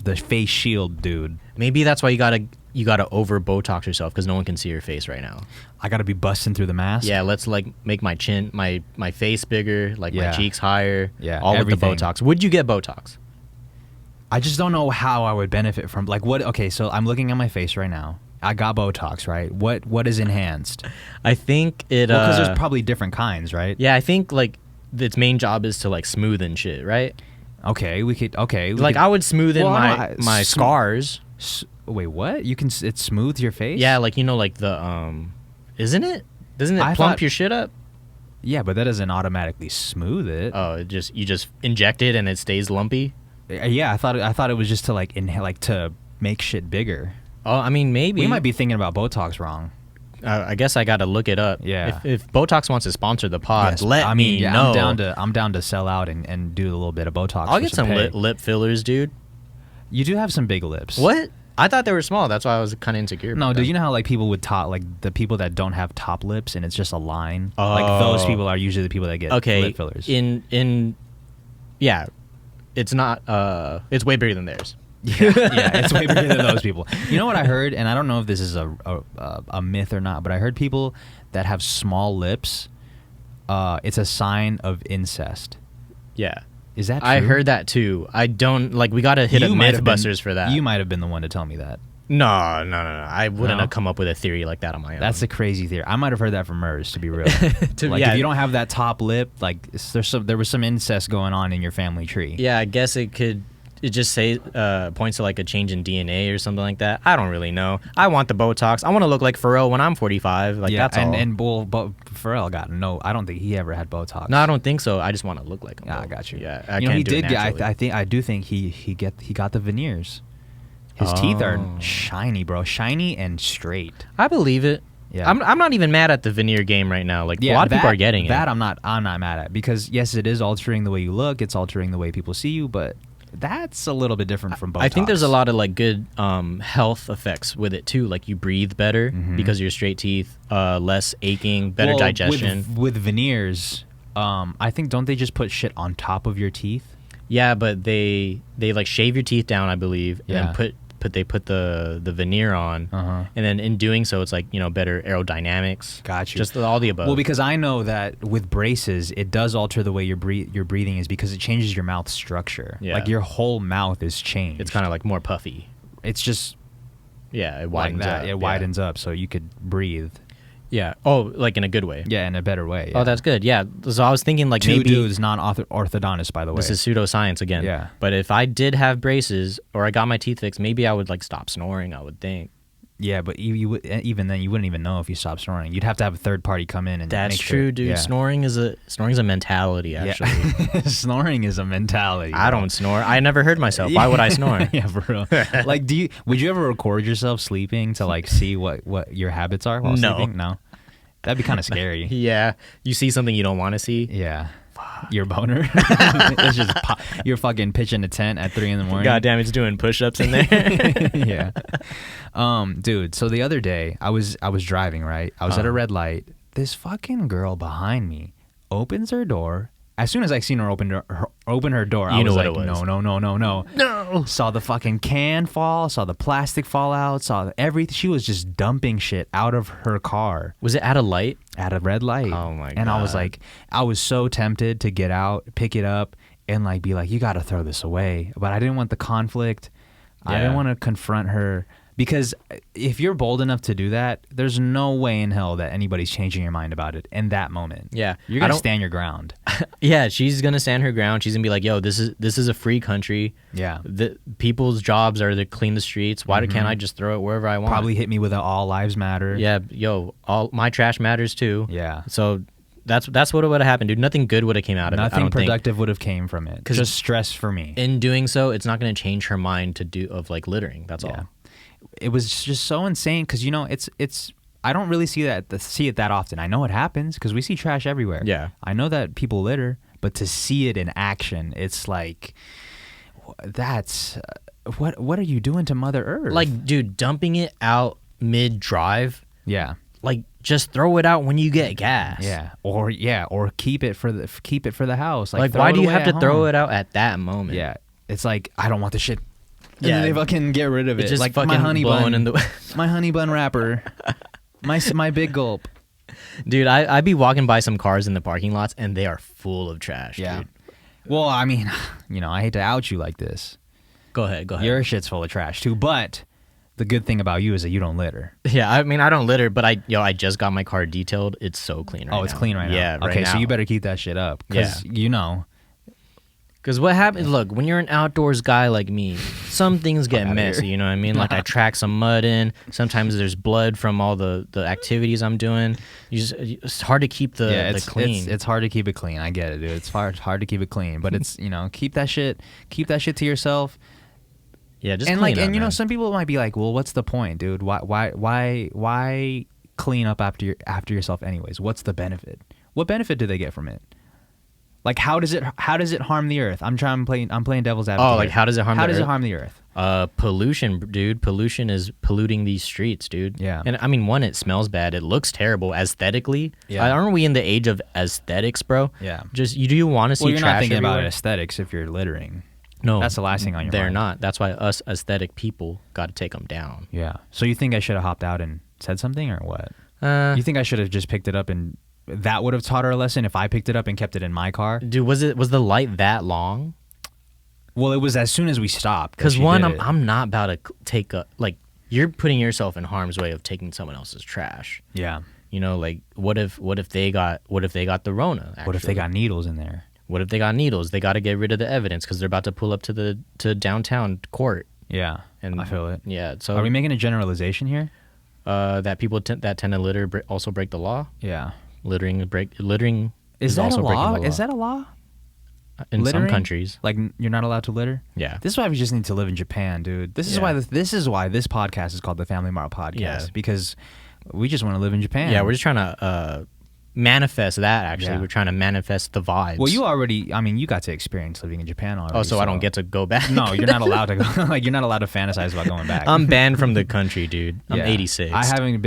The face shield dude. Maybe that's why you gotta over Botox yourself, because no one can see your face right now. I gotta be busting through the mask. Yeah, let's like make my chin, my face bigger, like my cheeks higher. Yeah, all everything. with the Botox. Would you get Botox? I just don't know how I would benefit from like what. Okay, so I'm looking at my face right now. I got Botox, right? What is enhanced? I think it. Because there's probably different kinds, right? Yeah, I think like its main job is to like smoothen shit, right? Okay, we could. Okay, like I would smoothen my scars. Wait, what? You can? It smooths your face? Yeah, like like the isn't it? Doesn't it plump your shit up? Yeah, but that doesn't automatically smooth it. Oh, you just inject it and it stays lumpy. Yeah, I thought it was just to like inhale, like to make shit bigger. Oh, I mean maybe we might be thinking about Botox wrong. I guess I gotta look it up. Yeah. If Botox wants to sponsor the pod, yes, let me know. I'm down to sell out and do a little bit of Botox. I'll get some lip fillers, dude. You do have some big lips. What? I thought they were small. That's why I was kind of insecure. No, dude. You know how like people would like the people that don't have top lips and it's just a line. Like those people are usually the people that get lip fillers. Yeah, it's not. It's way bigger than theirs. Yeah, it's way bigger than those people. You know what I heard, and I don't know if this is a myth or not, but I heard people that have small lips, it's a sign of incest. Yeah. Is that true? I heard that too. I don't, like, we gotta hit a Mythbusters for that. You might have been the one to tell me that. No. I wouldn't No? have come up with a theory like that on my own. That's a crazy theory. I might have heard that from Mers, to be real. Like, yeah. if you don't have that top lip, like, there was some incest going on in your family tree. Yeah, I guess it just points to like a change in DNA or something like that. I don't really know. I want the Botox. I want to look like Pharrell when I'm 45. Like, that's all. But Pharrell got no. I don't think he ever had Botox. No, I don't think so. I just want to look like him. Yeah, I got you. Yeah, I you know, he can't do it did get. naturally. I do think he got the veneers. His teeth are shiny, bro. Shiny and straight. I believe it. Yeah. I'm not even mad at the veneer game right now. Like, a lot of people are getting it. That I'm not mad at, because yes, it is altering the way you look. It's altering the way people see you, but that's a little bit different from Botox. I think there's a lot of like good health effects with it too. Like, you breathe better because of your straight teeth, less aching, better digestion. With veneers, I think, don't they just put shit on top of your teeth? Yeah, but they like shave your teeth down, I believe, Yeah. and they put the veneer on, and then in doing so, it's like, you know, better aerodynamics. Got you. Just all the above. Well, because I know that with braces, it does alter the way your breathing is, because it changes your mouth structure. Yeah. Like, your whole mouth is changed. it's kind of like more puffy. It's just Yeah, it like widens that. up. It widens up, so you could breathe. Yeah. Oh, like in a good way. Yeah, in a better way. Oh, that's good. Yeah. So I was thinking like Two maybe dudes, non-orthodontist, by the way. this is pseudoscience again. Yeah. But if I did have braces or I got my teeth fixed, maybe I would like stop snoring, I would think. Yeah, but even then, you wouldn't even know if you stopped snoring. You'd have to have a third party come in and That's make true, sure. dude. Yeah. Snoring's a mentality, actually. Yeah. Snoring is a mentality. I bro. don't snore. I never heard myself. Why would I snore? Yeah, for real. Like, would you ever record yourself sleeping to like see what your habits are while No. sleeping? No. That'd be kind of scary. Yeah. You see something you don't want to see. Yeah. Your boner. It's just you're fucking pitching a tent at 3 a.m. God damn, it's doing push-ups in there. Yeah. Dude, so the other day I was driving, right? I was at a red light. This fucking girl behind me opens her door. As soon as I seen her open her door, I was like, no. No. Saw the fucking can fall, saw the plastic fall out, saw everything. She was just dumping shit out of her car Was it at a light? at a red light. Oh my And I was God. like, I was so tempted to get out, pick it up, and like be like, you got to throw this away. But I didn't want the conflict. I didn't Yeah. want to confront her, because if you're bold enough to do that, there's no way in hell that anybody's changing your mind about it in that moment. Yeah. You're I gonna don't- stand your ground. Yeah, she's gonna stand her ground. She's gonna be like, "Yo, this is a free country. Yeah. The people's jobs are to clean the streets. Why can't I just throw it wherever I want?" Probably hit me with a all lives matter. Yeah, yo, all my trash matters too. Yeah. So that's what would have happened, dude. Nothing good would have came out of it. I Nothing don't think. productive would have came from it. 'Cause Just stress for me. In doing so, it's not gonna change her mind of like littering. That's Yeah. all. It was just so insane, because you know it's I don't really see it that often. I know it happens because we see trash everywhere. Yeah. I know that people litter, but to see it in action, it's like, that's what are you doing to Mother Earth? Like, dude, dumping it out mid drive. yeah, Like, just throw it out when you get gas. or keep it for the house. Like, throw why it do you away have at to throw home. it out at that moment? Yeah, it's like, I don't want the shit. And Yeah. then they fucking get rid of it. It's just like fucking my honey blowing bun, in the my honey bun wrapper, my big gulp. Dude, I be walking by some cars in the parking lots and they are full of trash, Yeah. dude. Well, I mean, you know, I hate to out you like this. Go ahead. Your shit's full of trash too, but the good thing about you is that you don't litter. Yeah, I mean, I don't litter, but I just got my car detailed. It's so clean right now. Oh, it's clean right now. Yeah, right okay, now. so you better keep that shit up, because you know. Because what happens, look, when you're an outdoors guy like me, some things get outta messy, here. you know what I mean? Like, I track some mud in. Sometimes there's blood from all the activities I'm doing. It's hard to keep the clean. It's hard to keep it clean. I get it, dude. It's hard to keep it clean, but it's, you know, keep that shit to yourself. Yeah, just And clean like, up, and you know, man. some people might be like, well, what's the point, dude? Why clean up after yourself anyways? What's the benefit? What benefit do they get from it? Like, how does it harm the earth? I'm playing devil's advocate. Oh, like, how does it harm the How does earth? it harm the earth? Pollution, dude. Pollution is polluting these streets, dude. Yeah. And I mean, one, it smells bad. It looks terrible aesthetically. Yeah. Aren't we in the age of aesthetics, bro? Yeah. Just, do you want to see Well, you're trash not thinking everywhere? about aesthetics if you're littering. No. That's the last thing on your They're mind. not. That's why us aesthetic people got to take them down. Yeah. So you think I should have hopped out and said something, or what? You think I should have just picked it up, and that would have taught her a lesson if I picked it up and kept it in my car? Dude, was the light that long? Well, it was as soon as we stopped. that Because she one, did it. I'm not about to take a you're putting yourself in harm's way of taking someone else's trash. Yeah. You know, like what if they got the Rona? Actually? What if they got needles in there? What if they got needles? They got to get rid of the evidence because they're about to pull up to downtown court. Yeah, and I feel it. Yeah. So are we making a generalization here? That people that tend to litter also break the law. Yeah. Littering is that also a law? breaking the law. Is that a law? In Littering? some countries, like you're not allowed to litter. Yeah. This is why we just need to live in Japan, dude. This is why this podcast is called the Family Mart Podcast. Yeah. Because we just want to live in Japan. Yeah, we're just trying to manifest that. Actually, we're trying to manifest the vibes. Well, you got to experience living in Japan already. Oh, so I don't get to go back? No, you're not allowed to go. Like you're not allowed to fantasize about going back. I'm banned from the country, dude. I'm 86. I've never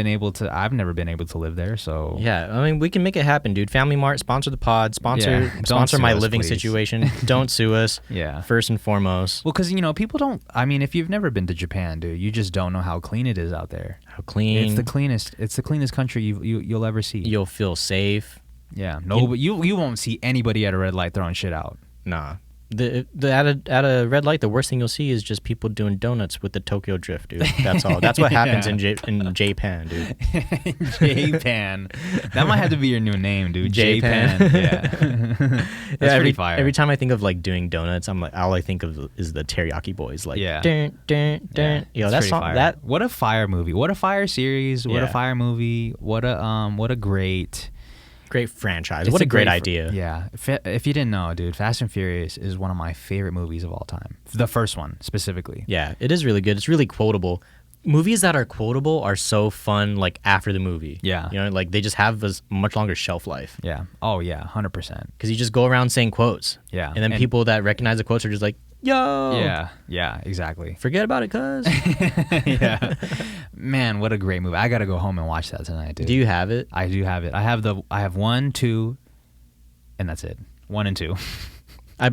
been able to live there, so yeah. I mean, we can make it happen, dude. Family Mart, sponsor the pod, sponsor my living situation. Don't sue us. Yeah. First and foremost. Well, because people don't. I mean, if you've never been to Japan, dude, you just don't know how clean it is out there. How clean? It's the cleanest. It's the cleanest country you'll ever see. You'll feel safe. Yeah, no, but you won't see anybody at a red light throwing shit out. Nah, at a red light, the worst thing you'll see is just people doing donuts with the Tokyo Drift, dude. That's all. That's what happens in Japan, dude. Japan, that might have to be your new name, dude. Japan. Yeah, that's pretty fire. Every time I think of like doing donuts, I'm like, all I think of is the Teriyaki Boys. Like, dun, dun, dun. Yeah, That song. Fire. What a fire movie. What a fire series. What a fire movie. What a great franchise. What a great idea. Yeah. If you didn't know, dude, Fast and Furious is one of my favorite movies of all time. The first one, specifically. Yeah, it is really good. It's really quotable. Movies that are quotable are so fun, like, after the movie. Yeah. You know, like, they just have a much longer shelf life. Yeah. Oh, yeah, 100%. Because you just go around saying quotes. Yeah. And then people that recognize the quotes are just like, yo. Yeah, exactly. Forget about it, cuz. Yeah. Man, what a great movie. I got to go home and watch that tonight, dude. Do you have it? I do have it. I have 1, 2, and that's it. 1 and 2.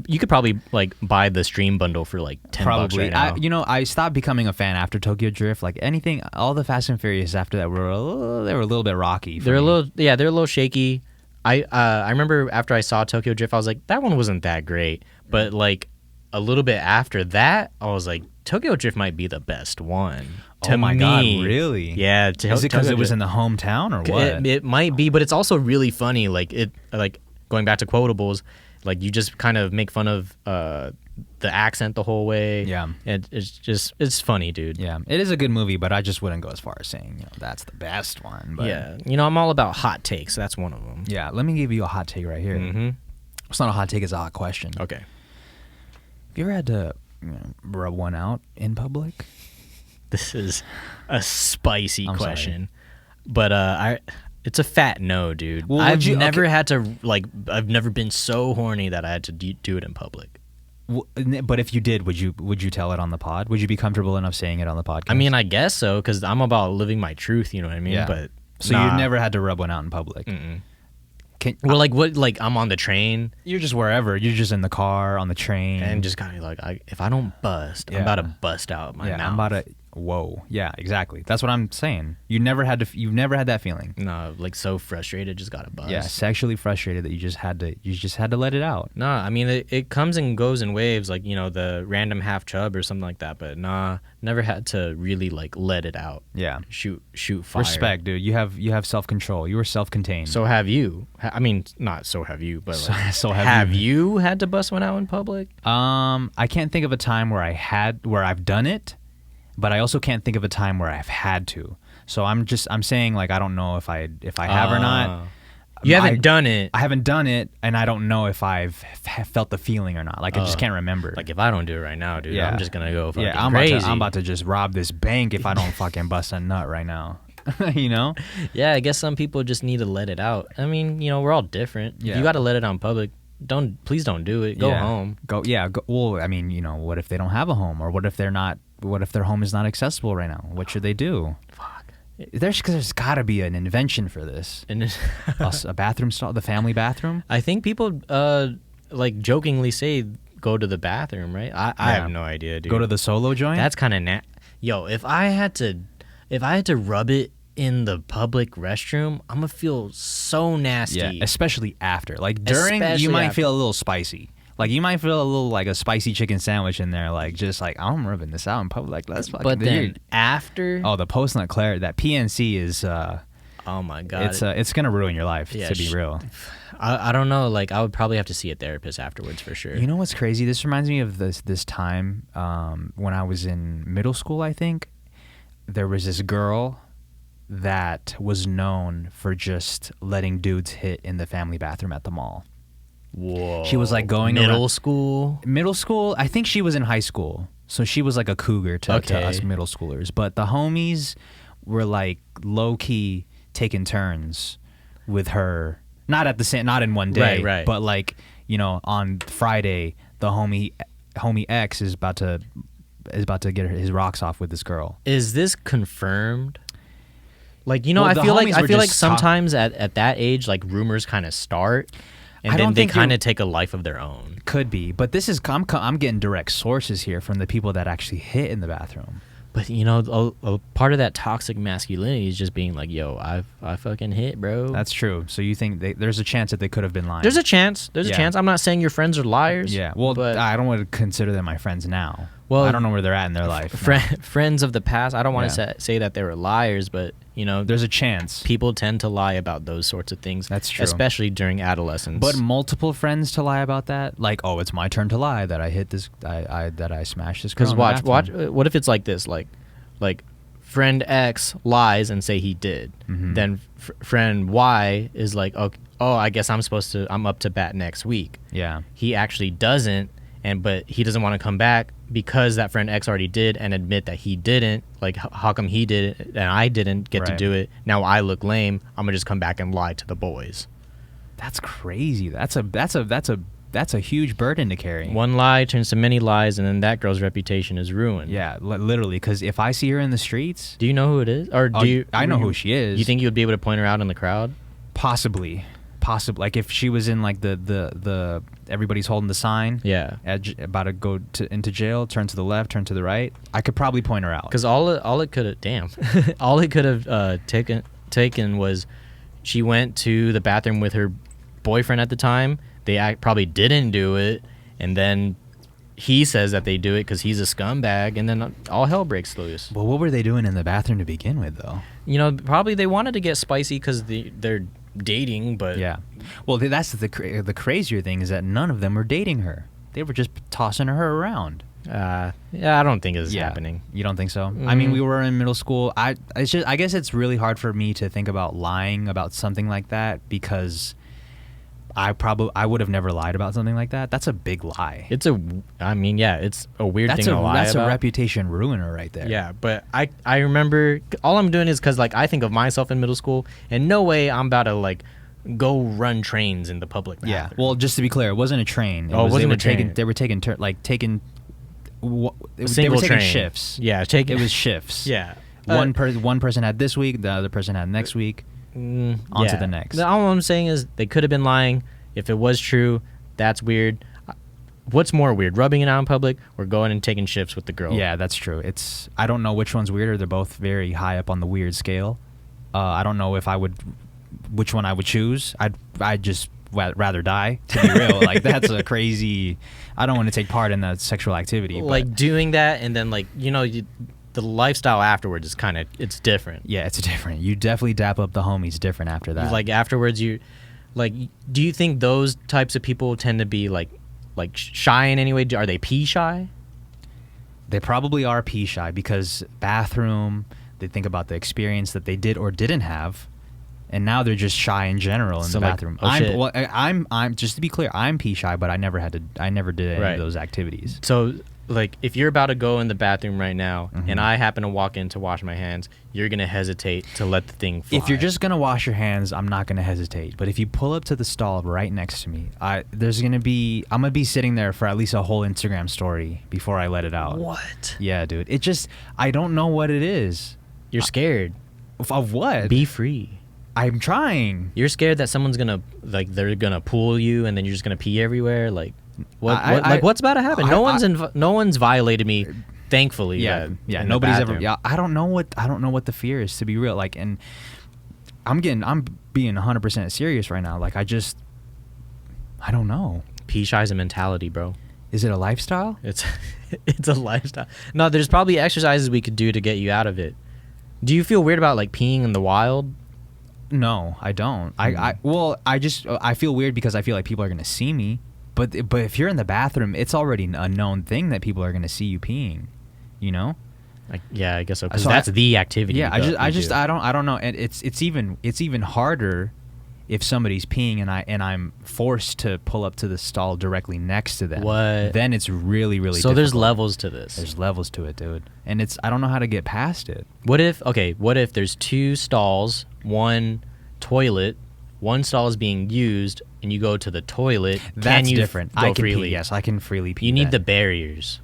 You could probably like buy the stream bundle for like $10 right now. I stopped becoming a fan after Tokyo Drift. Like anything, all the Fast and Furious after that were a little bit rocky. They're a little shaky. I remember after I saw Tokyo Drift, I was like, that one wasn't that great. But like a little bit after that, I was like, Tokyo Drift might be the best one. Oh my God, really? Yeah. Is it because it was in the hometown or what? It might be, but it's also really funny. Like going back to quotables, like you just kind of make fun of the accent the whole way. Yeah. It's funny, dude. Yeah. It is a good movie, but I just wouldn't go as far as saying, that's the best one. But yeah. I'm all about hot takes. That's one of them. Yeah. Let me give you a hot take right here. Mm-hmm. It's not a hot take, it's a hot question. Okay. Have you ever had to rub one out in public? This is a spicy question. Sorry. But it's a fat no, dude. Well, I've never been so horny that I had to do it in public. Well, but if you did, would you tell it on the pod? Would you be comfortable enough saying it on the podcast? I mean, I guess so, because I'm about living my truth, you know what I mean? Yeah. But so you've never had to rub one out in public? Mm-mm. I'm on the train. You're just wherever. You're just in the car, on the train. And just kind of like, if I don't bust, I'm about to bust out my mouth. I'm about to... Whoa. Yeah, exactly. That's what I'm saying. You've never had that feeling. No, like so frustrated, just got to bust. Yeah, sexually frustrated that you just had to let it out. No, I mean, it comes and goes in waves, like, the random half chub or something like that. But nah, never had to really like let it out. Yeah. Shoot fire. Respect, dude. You have self-control. You were self-contained. So have you. I mean, not so have you, but like, so have you had to bust one out in public? I can't think of a time where I've done it, but I also can't think of a time where I've had to. So I'm saying, like, I don't know if I have or not. You haven't done it. I haven't done it, and I don't know if I've felt the feeling or not. Like, I just can't remember. Like, if I don't do it right now, dude, I'm just gonna go fucking crazy. I'm about to just rob this bank if I don't fucking bust a nut right now. Yeah, I guess some people just need to let it out. I mean, we're all different. Yeah. If you got to let it out in public, please don't do it. Go home. Well, I mean, what if they don't have a home, or what if their home is not accessible right now? What should they do? Fuck. There's got to be an invention for this. A bathroom stall, the family bathroom. I think people like jokingly say go to the bathroom, right? I have no idea, dude. Go to the solo joint. That's kind of Yo, if I had to rub it in the public restroom, I'm gonna feel so nasty. Yeah, especially after. Like during, you might feel a little spicy. Like you might feel a little like a spicy chicken sandwich in there, like just like I'm rubbing this out in public. Like let's fucking. But then after, the post nut clarity, that PNC is. Oh my god, it's gonna ruin your life. To be real. I don't know. Like I would probably have to see a therapist afterwards for sure. You know what's crazy? This reminds me of this time when I was in middle school. I think there was this girl that was known for just letting dudes hit in the family bathroom at the mall. Whoa. She was like going middle school. Middle school. I think she was in high school, so she was like a cougar to us middle schoolers. But the homies were like low key taking turns with her. Not in one day, right. But like on Friday, the homie X is about to get his rocks off with this girl. Is this confirmed? Like Well, I feel like just sometimes at that age, like rumors kind of start, and then they kind of take a life of their own. Could be, but this is I'm getting direct sources here from the people that actually hit in the bathroom. But a part of that toxic masculinity is just being like, "Yo, I fucking hit, bro." That's true. So you think there's a chance that they could have been lying? There's a chance. There's a chance. I'm not saying your friends are liars. Yeah. Well, but I don't want to consider them my friends now. Well, I don't know where they're at in their life. Friends of the past. I don't want to say that they were liars, but there's a chance. People tend to lie about those sorts of things. That's true, especially during adolescence. But multiple friends to lie about that, like, oh, it's my turn to lie that I hit this, that I smashed this girl. Because watch. What if it's like this, like friend X lies and say he did, then friend Y is like, oh, I guess I'm up to bat next week. Yeah. He actually doesn't, but he doesn't want to come back because that friend X already did and admit that he didn't. Like, how come he did it and I didn't get to do it? Now I look lame. I'm gonna just come back and lie to the boys. That's crazy. That's a huge burden to carry. One lie turns to many lies, and then that girl's reputation is ruined. Yeah, literally. Because if I see her in the streets, do you know who it is? Or I know who she is. You think you would be able to point her out in the crowd? Possibly. Like if she was in like the everybody's holding the sign. Yeah. About to go into jail. Turn to the left. Turn to the right. I could probably point her out. Because all it could have all it could have taken was she went to the bathroom with her boyfriend at the time. They probably didn't do it, and then he says that they do it because he's a scumbag, and then all hell breaks loose. Well, what were they doing in the bathroom to begin with, though? Probably they wanted to get spicy because they're dating, but... Yeah. Well, that's the crazier thing is that none of them were dating her. They were just tossing her around. Yeah, I don't think it's happening. You don't think so? I mean, we were in middle school. I guess it's really hard for me to think about lying about something like that because... I would have never lied about something like that. That's a big lie. It's a weird thing to lie about. That's a reputation ruiner right there. Yeah, but I remember, all I'm doing is because like I think of myself in middle school, and no way I'm about to like go run trains in the public bathroom. Yeah, well, just to be clear, it wasn't a train. It wasn't a train. They were taking shifts. Yeah, it was shifts. Yeah, one person had this week, the other person had next week. On to the next. All I'm saying is they could have been lying. If it was true, that's weird. What's more weird, rubbing it out in public or going and taking shifts with the girl? Yeah, that's true. I don't know which one's weirder. They're both very high up on the weird scale. I don't know which one I would choose. I'd just rather die, to be real. Like, that's a crazy... I don't want to take part in that sexual activity. Like, doing that and then, like, the lifestyle afterwards is it's different. Yeah, it's different. You definitely dap up the homies different after that. Like, afterwards, do you think those types of people tend to be, like shy in any way? Are they pee shy? They probably are pee shy because bathroom, they think about the experience that they did or didn't have, and now they're just shy in general in the bathroom. I'm just to be clear, I'm pee shy, but I never did any of those activities. So, like, if you're about to go in the bathroom right now and I happen to walk in to wash my hands, you're going to hesitate to let the thing fly. If you're just going to wash your hands, I'm not going to hesitate. But if you pull up to the stall right next to me, I'm going to be sitting there for at least a whole Instagram story before I let it out. What? Yeah, dude. I don't know what it is. You're scared. Of what? Be free. I'm trying. You're scared that someone's going to, like, they're going to pull you and then you're just going to pee everywhere? Like... what's about to happen? No one's violated me, thankfully. Yeah, nobody's ever. Yeah, I don't know what the fear is, to be real. Like, and I'm being 100% serious right now. Like, I don't know. Pee shy is a mentality, bro. Is it a lifestyle? It's it's a lifestyle. No, there's probably exercises we could do to get you out of it. Do you feel weird about like peeing in the wild? No, I don't. I feel weird because I feel like people are gonna see me. But if you're in the bathroom, it's already a known thing that people are gonna see you peeing. You know? Yeah, I guess so. Because So that's the activity. Yeah, I don't know, and it's even harder if somebody's peeing and I'm forced to pull up to the stall directly next to them. What? Then it's really So difficult. there's levels to this. There's levels to it, dude, and I don't know how to get past it. What if there's 2 stalls, 1 toilet, 1 stall is being used, and you go to the toilet? That's can you different. Go I can freely? pee. Yes, I can freely pee. You need then. the barriers.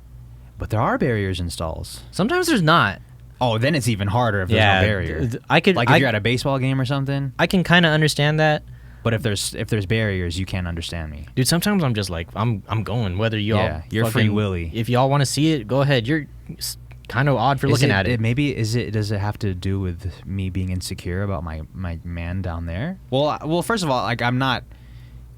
But there are barriers in stalls. Sometimes there's not. Oh, then it's even harder if there's no barrier. If you're at a baseball game or something. I can kind of understand that. But if there's barriers, you can't understand me. Dude, sometimes I'm just like, I'm going. Whether y'all, you're free willy. If y'all want to see it, go ahead. You're kind of odd for looking at it. Does it have to do with me being insecure about my man down there? Well, first of all, like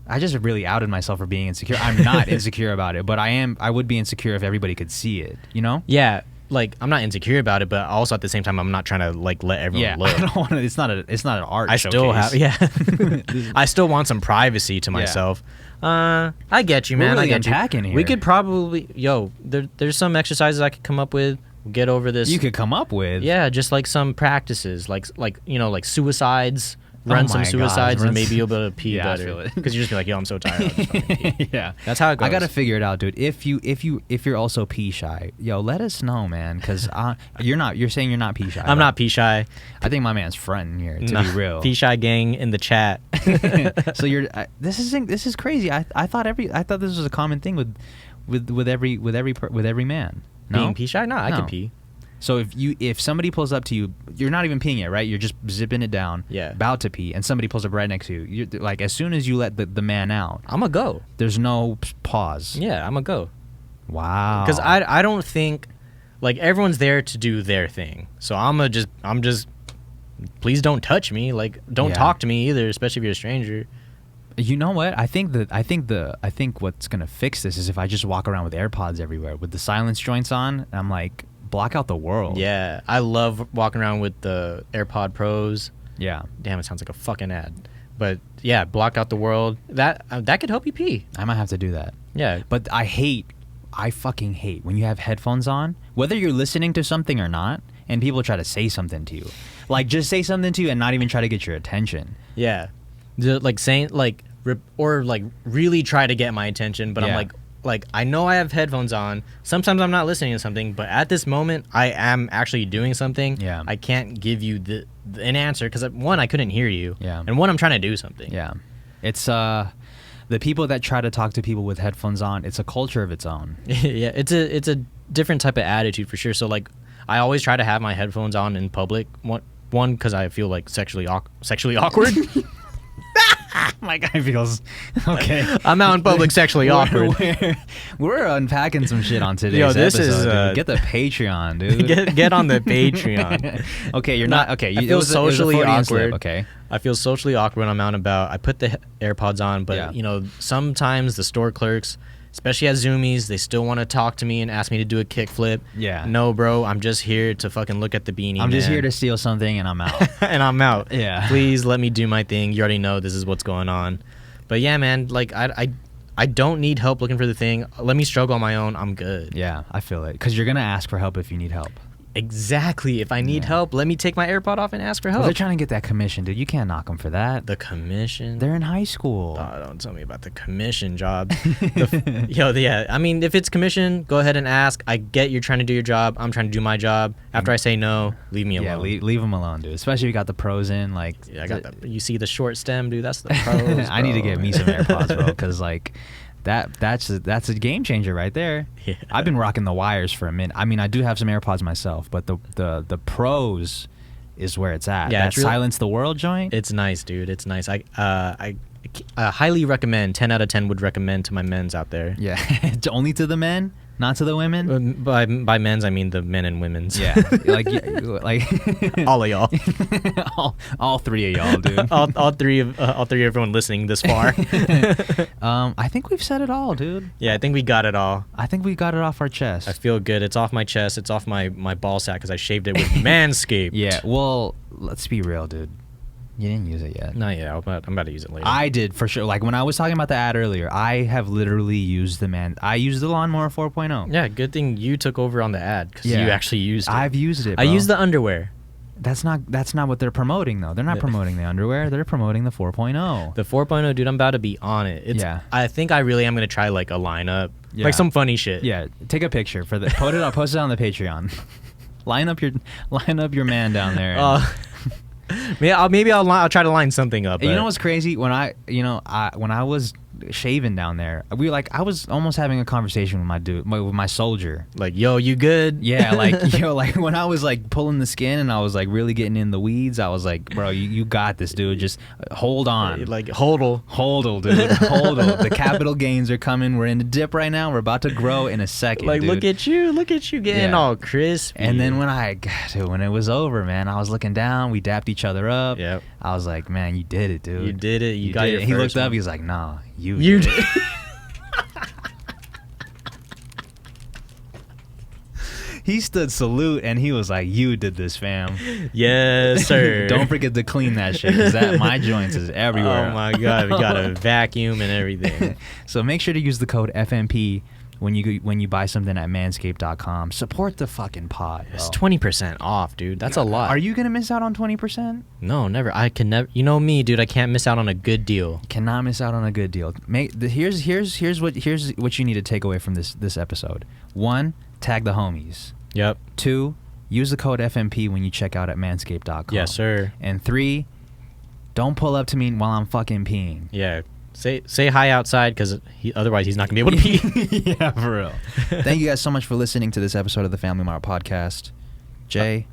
I just really outed myself for being insecure. I'm not insecure about it, but I would be insecure if everybody could see it, you know? Yeah. Like, I'm not insecure about it, but also at the same time, I'm not trying to like let everyone look. I don't want to. It's not an art. I showcase. still have, I still want some privacy to myself. I get you, man. We're really I get unpacking you. here. We could probably, there's some exercises I could come up with. Get over this. You could come up with. Yeah, just like some practices, like suicides. Run some suicides and maybe you'll be able to pee better. Because you just be like, yo, I'm so tired. Yeah, that's how it goes. I gotta figure it out, dude. If you're also pee shy, yo, let us know, man. Because you're not. You're saying you're not pee shy. I'm not pee shy. I think my man's fronting here. To be real, pee shy gang in the chat. So you're. This is crazy. I thought this was a common thing with every man. No? Being pee shy? No, I can pee. So if somebody pulls up to you, you're not even peeing it, right? You're just zipping it down, about to pee, and somebody pulls up right next to you. You're, like, as soon as you let the man out, I'm a go. There's no pause. Yeah, I'm a go. Wow. Because I don't think, like, everyone's there to do their thing. So I'm just, please don't touch me. Like, don't talk to me either, especially if you're a stranger. You know what? I think what's gonna fix this is if I just walk around with AirPods everywhere with the silence joints on. And I'm like, block out the world. Yeah, I love walking around with the AirPod Pros. Yeah. Damn, it sounds like a fucking ad. But yeah, block out the world. That could help you pee. I might have to do that. Yeah. But I fucking hate when you have headphones on, whether you're listening to something or not, and people try to say something to you. Like, just say something to you and not even try to get your attention. Yeah. Like saying, like, or like really try to get my attention, but I'm like, I know I have headphones on. Sometimes I'm not listening to something, but at this moment, I am actually doing something. Yeah. I can't give you an answer because, one, I couldn't hear you. Yeah. And one, I'm trying to do something. Yeah. It's the people that try to talk to people with headphones on, it's a culture of its own. Yeah. It's a different type of attitude for sure. So, like, I always try to have my headphones on in public. One, because I feel like sexually awkward. My guy feels okay. I'm out in public sexually awkward. We're unpacking some shit on today's episode. Dude. Get the Patreon, dude. Get on the Patreon. Okay, you're not okay. I feel socially awkward. Slip, okay. I feel socially awkward when I'm out and about. I put the AirPods on, but sometimes the store clerks, especially at Zoomies, they still want to talk to me and ask me to do a kickflip. Yeah. No, bro, I'm just here to fucking look at the beanie. I'm just here to steal something and I'm out. And I'm out. Yeah. Please let me do my thing. You already know this is what's going on. But yeah, man, like I don't need help looking for the thing. Let me struggle on my own. I'm good. Yeah, I feel it. Because you're going to ask for help if you need help. Exactly. If I need help, let me take my AirPod off and ask for help. Well, they're trying to get that commission, dude. You can't knock them for that. The commission? They're in high school. Oh, don't tell me about the commission jobs. Yeah. I mean, if it's commission, go ahead and ask. I get you're trying to do your job. I'm trying to do my job. After I say no, leave me alone. Yeah, leave them alone, dude. Especially if you got the pros in. Like, yeah, I got the. You see the short stem, dude? That's the pros. I need to get me some AirPods, bro, because like. That's a game changer right there. Yeah. I've been rocking the wires for a minute. I mean, I do have some AirPods myself, but the pros is where it's at. Yeah, that Silence the World joint. It's nice, dude. It's nice. I highly recommend. 10 out of 10 would recommend to my men's out there. Yeah, only to the men. Not to the women. By men's, I mean the men and women's. Yeah, like all of y'all. all three of y'all, dude. all three of everyone listening this far. I think we've said it all, dude. Yeah, I think we got it all. I think we got it off our chest. I feel good. It's off my chest. It's off my ball sack because I shaved it with Manscaped. Yeah. Well, let's be real, dude. You didn't use it yet. Not yet. I'm about to use it later. I did for sure. Like when I was talking about the ad earlier, I have literally used I used the lawnmower 4.0. Yeah, good thing you took over on the ad because Yeah. you actually used it. I've used it. I Bro. used the underwear. That's not what they're promoting though. They're not promoting the underwear. They're promoting the 4.0. The 4.0, dude. I'm about to be on it. Yeah. I think I really am gonna try like a lineup, Yeah. like some funny shit. Yeah. Take a picture for the post it on the Patreon. line up your man down there. Maybe I'll try to line something up. You know what's crazy? When I was shaving down there, I was almost having a conversation with with my soldier. Like, yo, you good? Yeah, like when I was like pulling the skin and I was like really getting in the weeds, I was like, bro, you got this, dude. Just hold on. Like hodl, dude. Hodl. The capital gains are coming. We're in a dip right now. We're about to grow in a second. Like, dude. look at you getting all crispy. And then when it was over, man, I was looking down. We dapped each other up. Yep. I was like, man, you did it, dude. You did it. You got did your it. He first looked up. one. He was like, nah, you You did it. He stood salute and he was like, you did this, fam. Yes, sir. Don't forget to clean that shit because my joints is everywhere. Oh my god, we got a vacuum and everything. So make sure to use the code FMP when you buy something at manscaped.com. Support the fucking pod. It's 20% off, dude. That's a lot. Are you gonna miss out on 20%? No, never. I can never. You know me, dude. I can't miss out on a good deal. Cannot miss out on a good deal. Here's what you need to take away from this episode. 1, tag the homies. Yep. 2, use the code FMP when you check out at manscaped.com. Yes, sir. And 3, don't pull up to me while I'm fucking peeing. Yeah. Say hi outside because otherwise he's not gonna be able to pee. Yeah, for real. Thank you guys so much for listening to this episode of the Family Mart Podcast. Jay,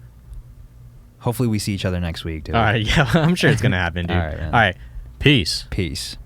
hopefully we see each other next week, dude. All right. Yeah, I'm sure it's gonna happen, dude. All right, man. All right. Peace. Peace.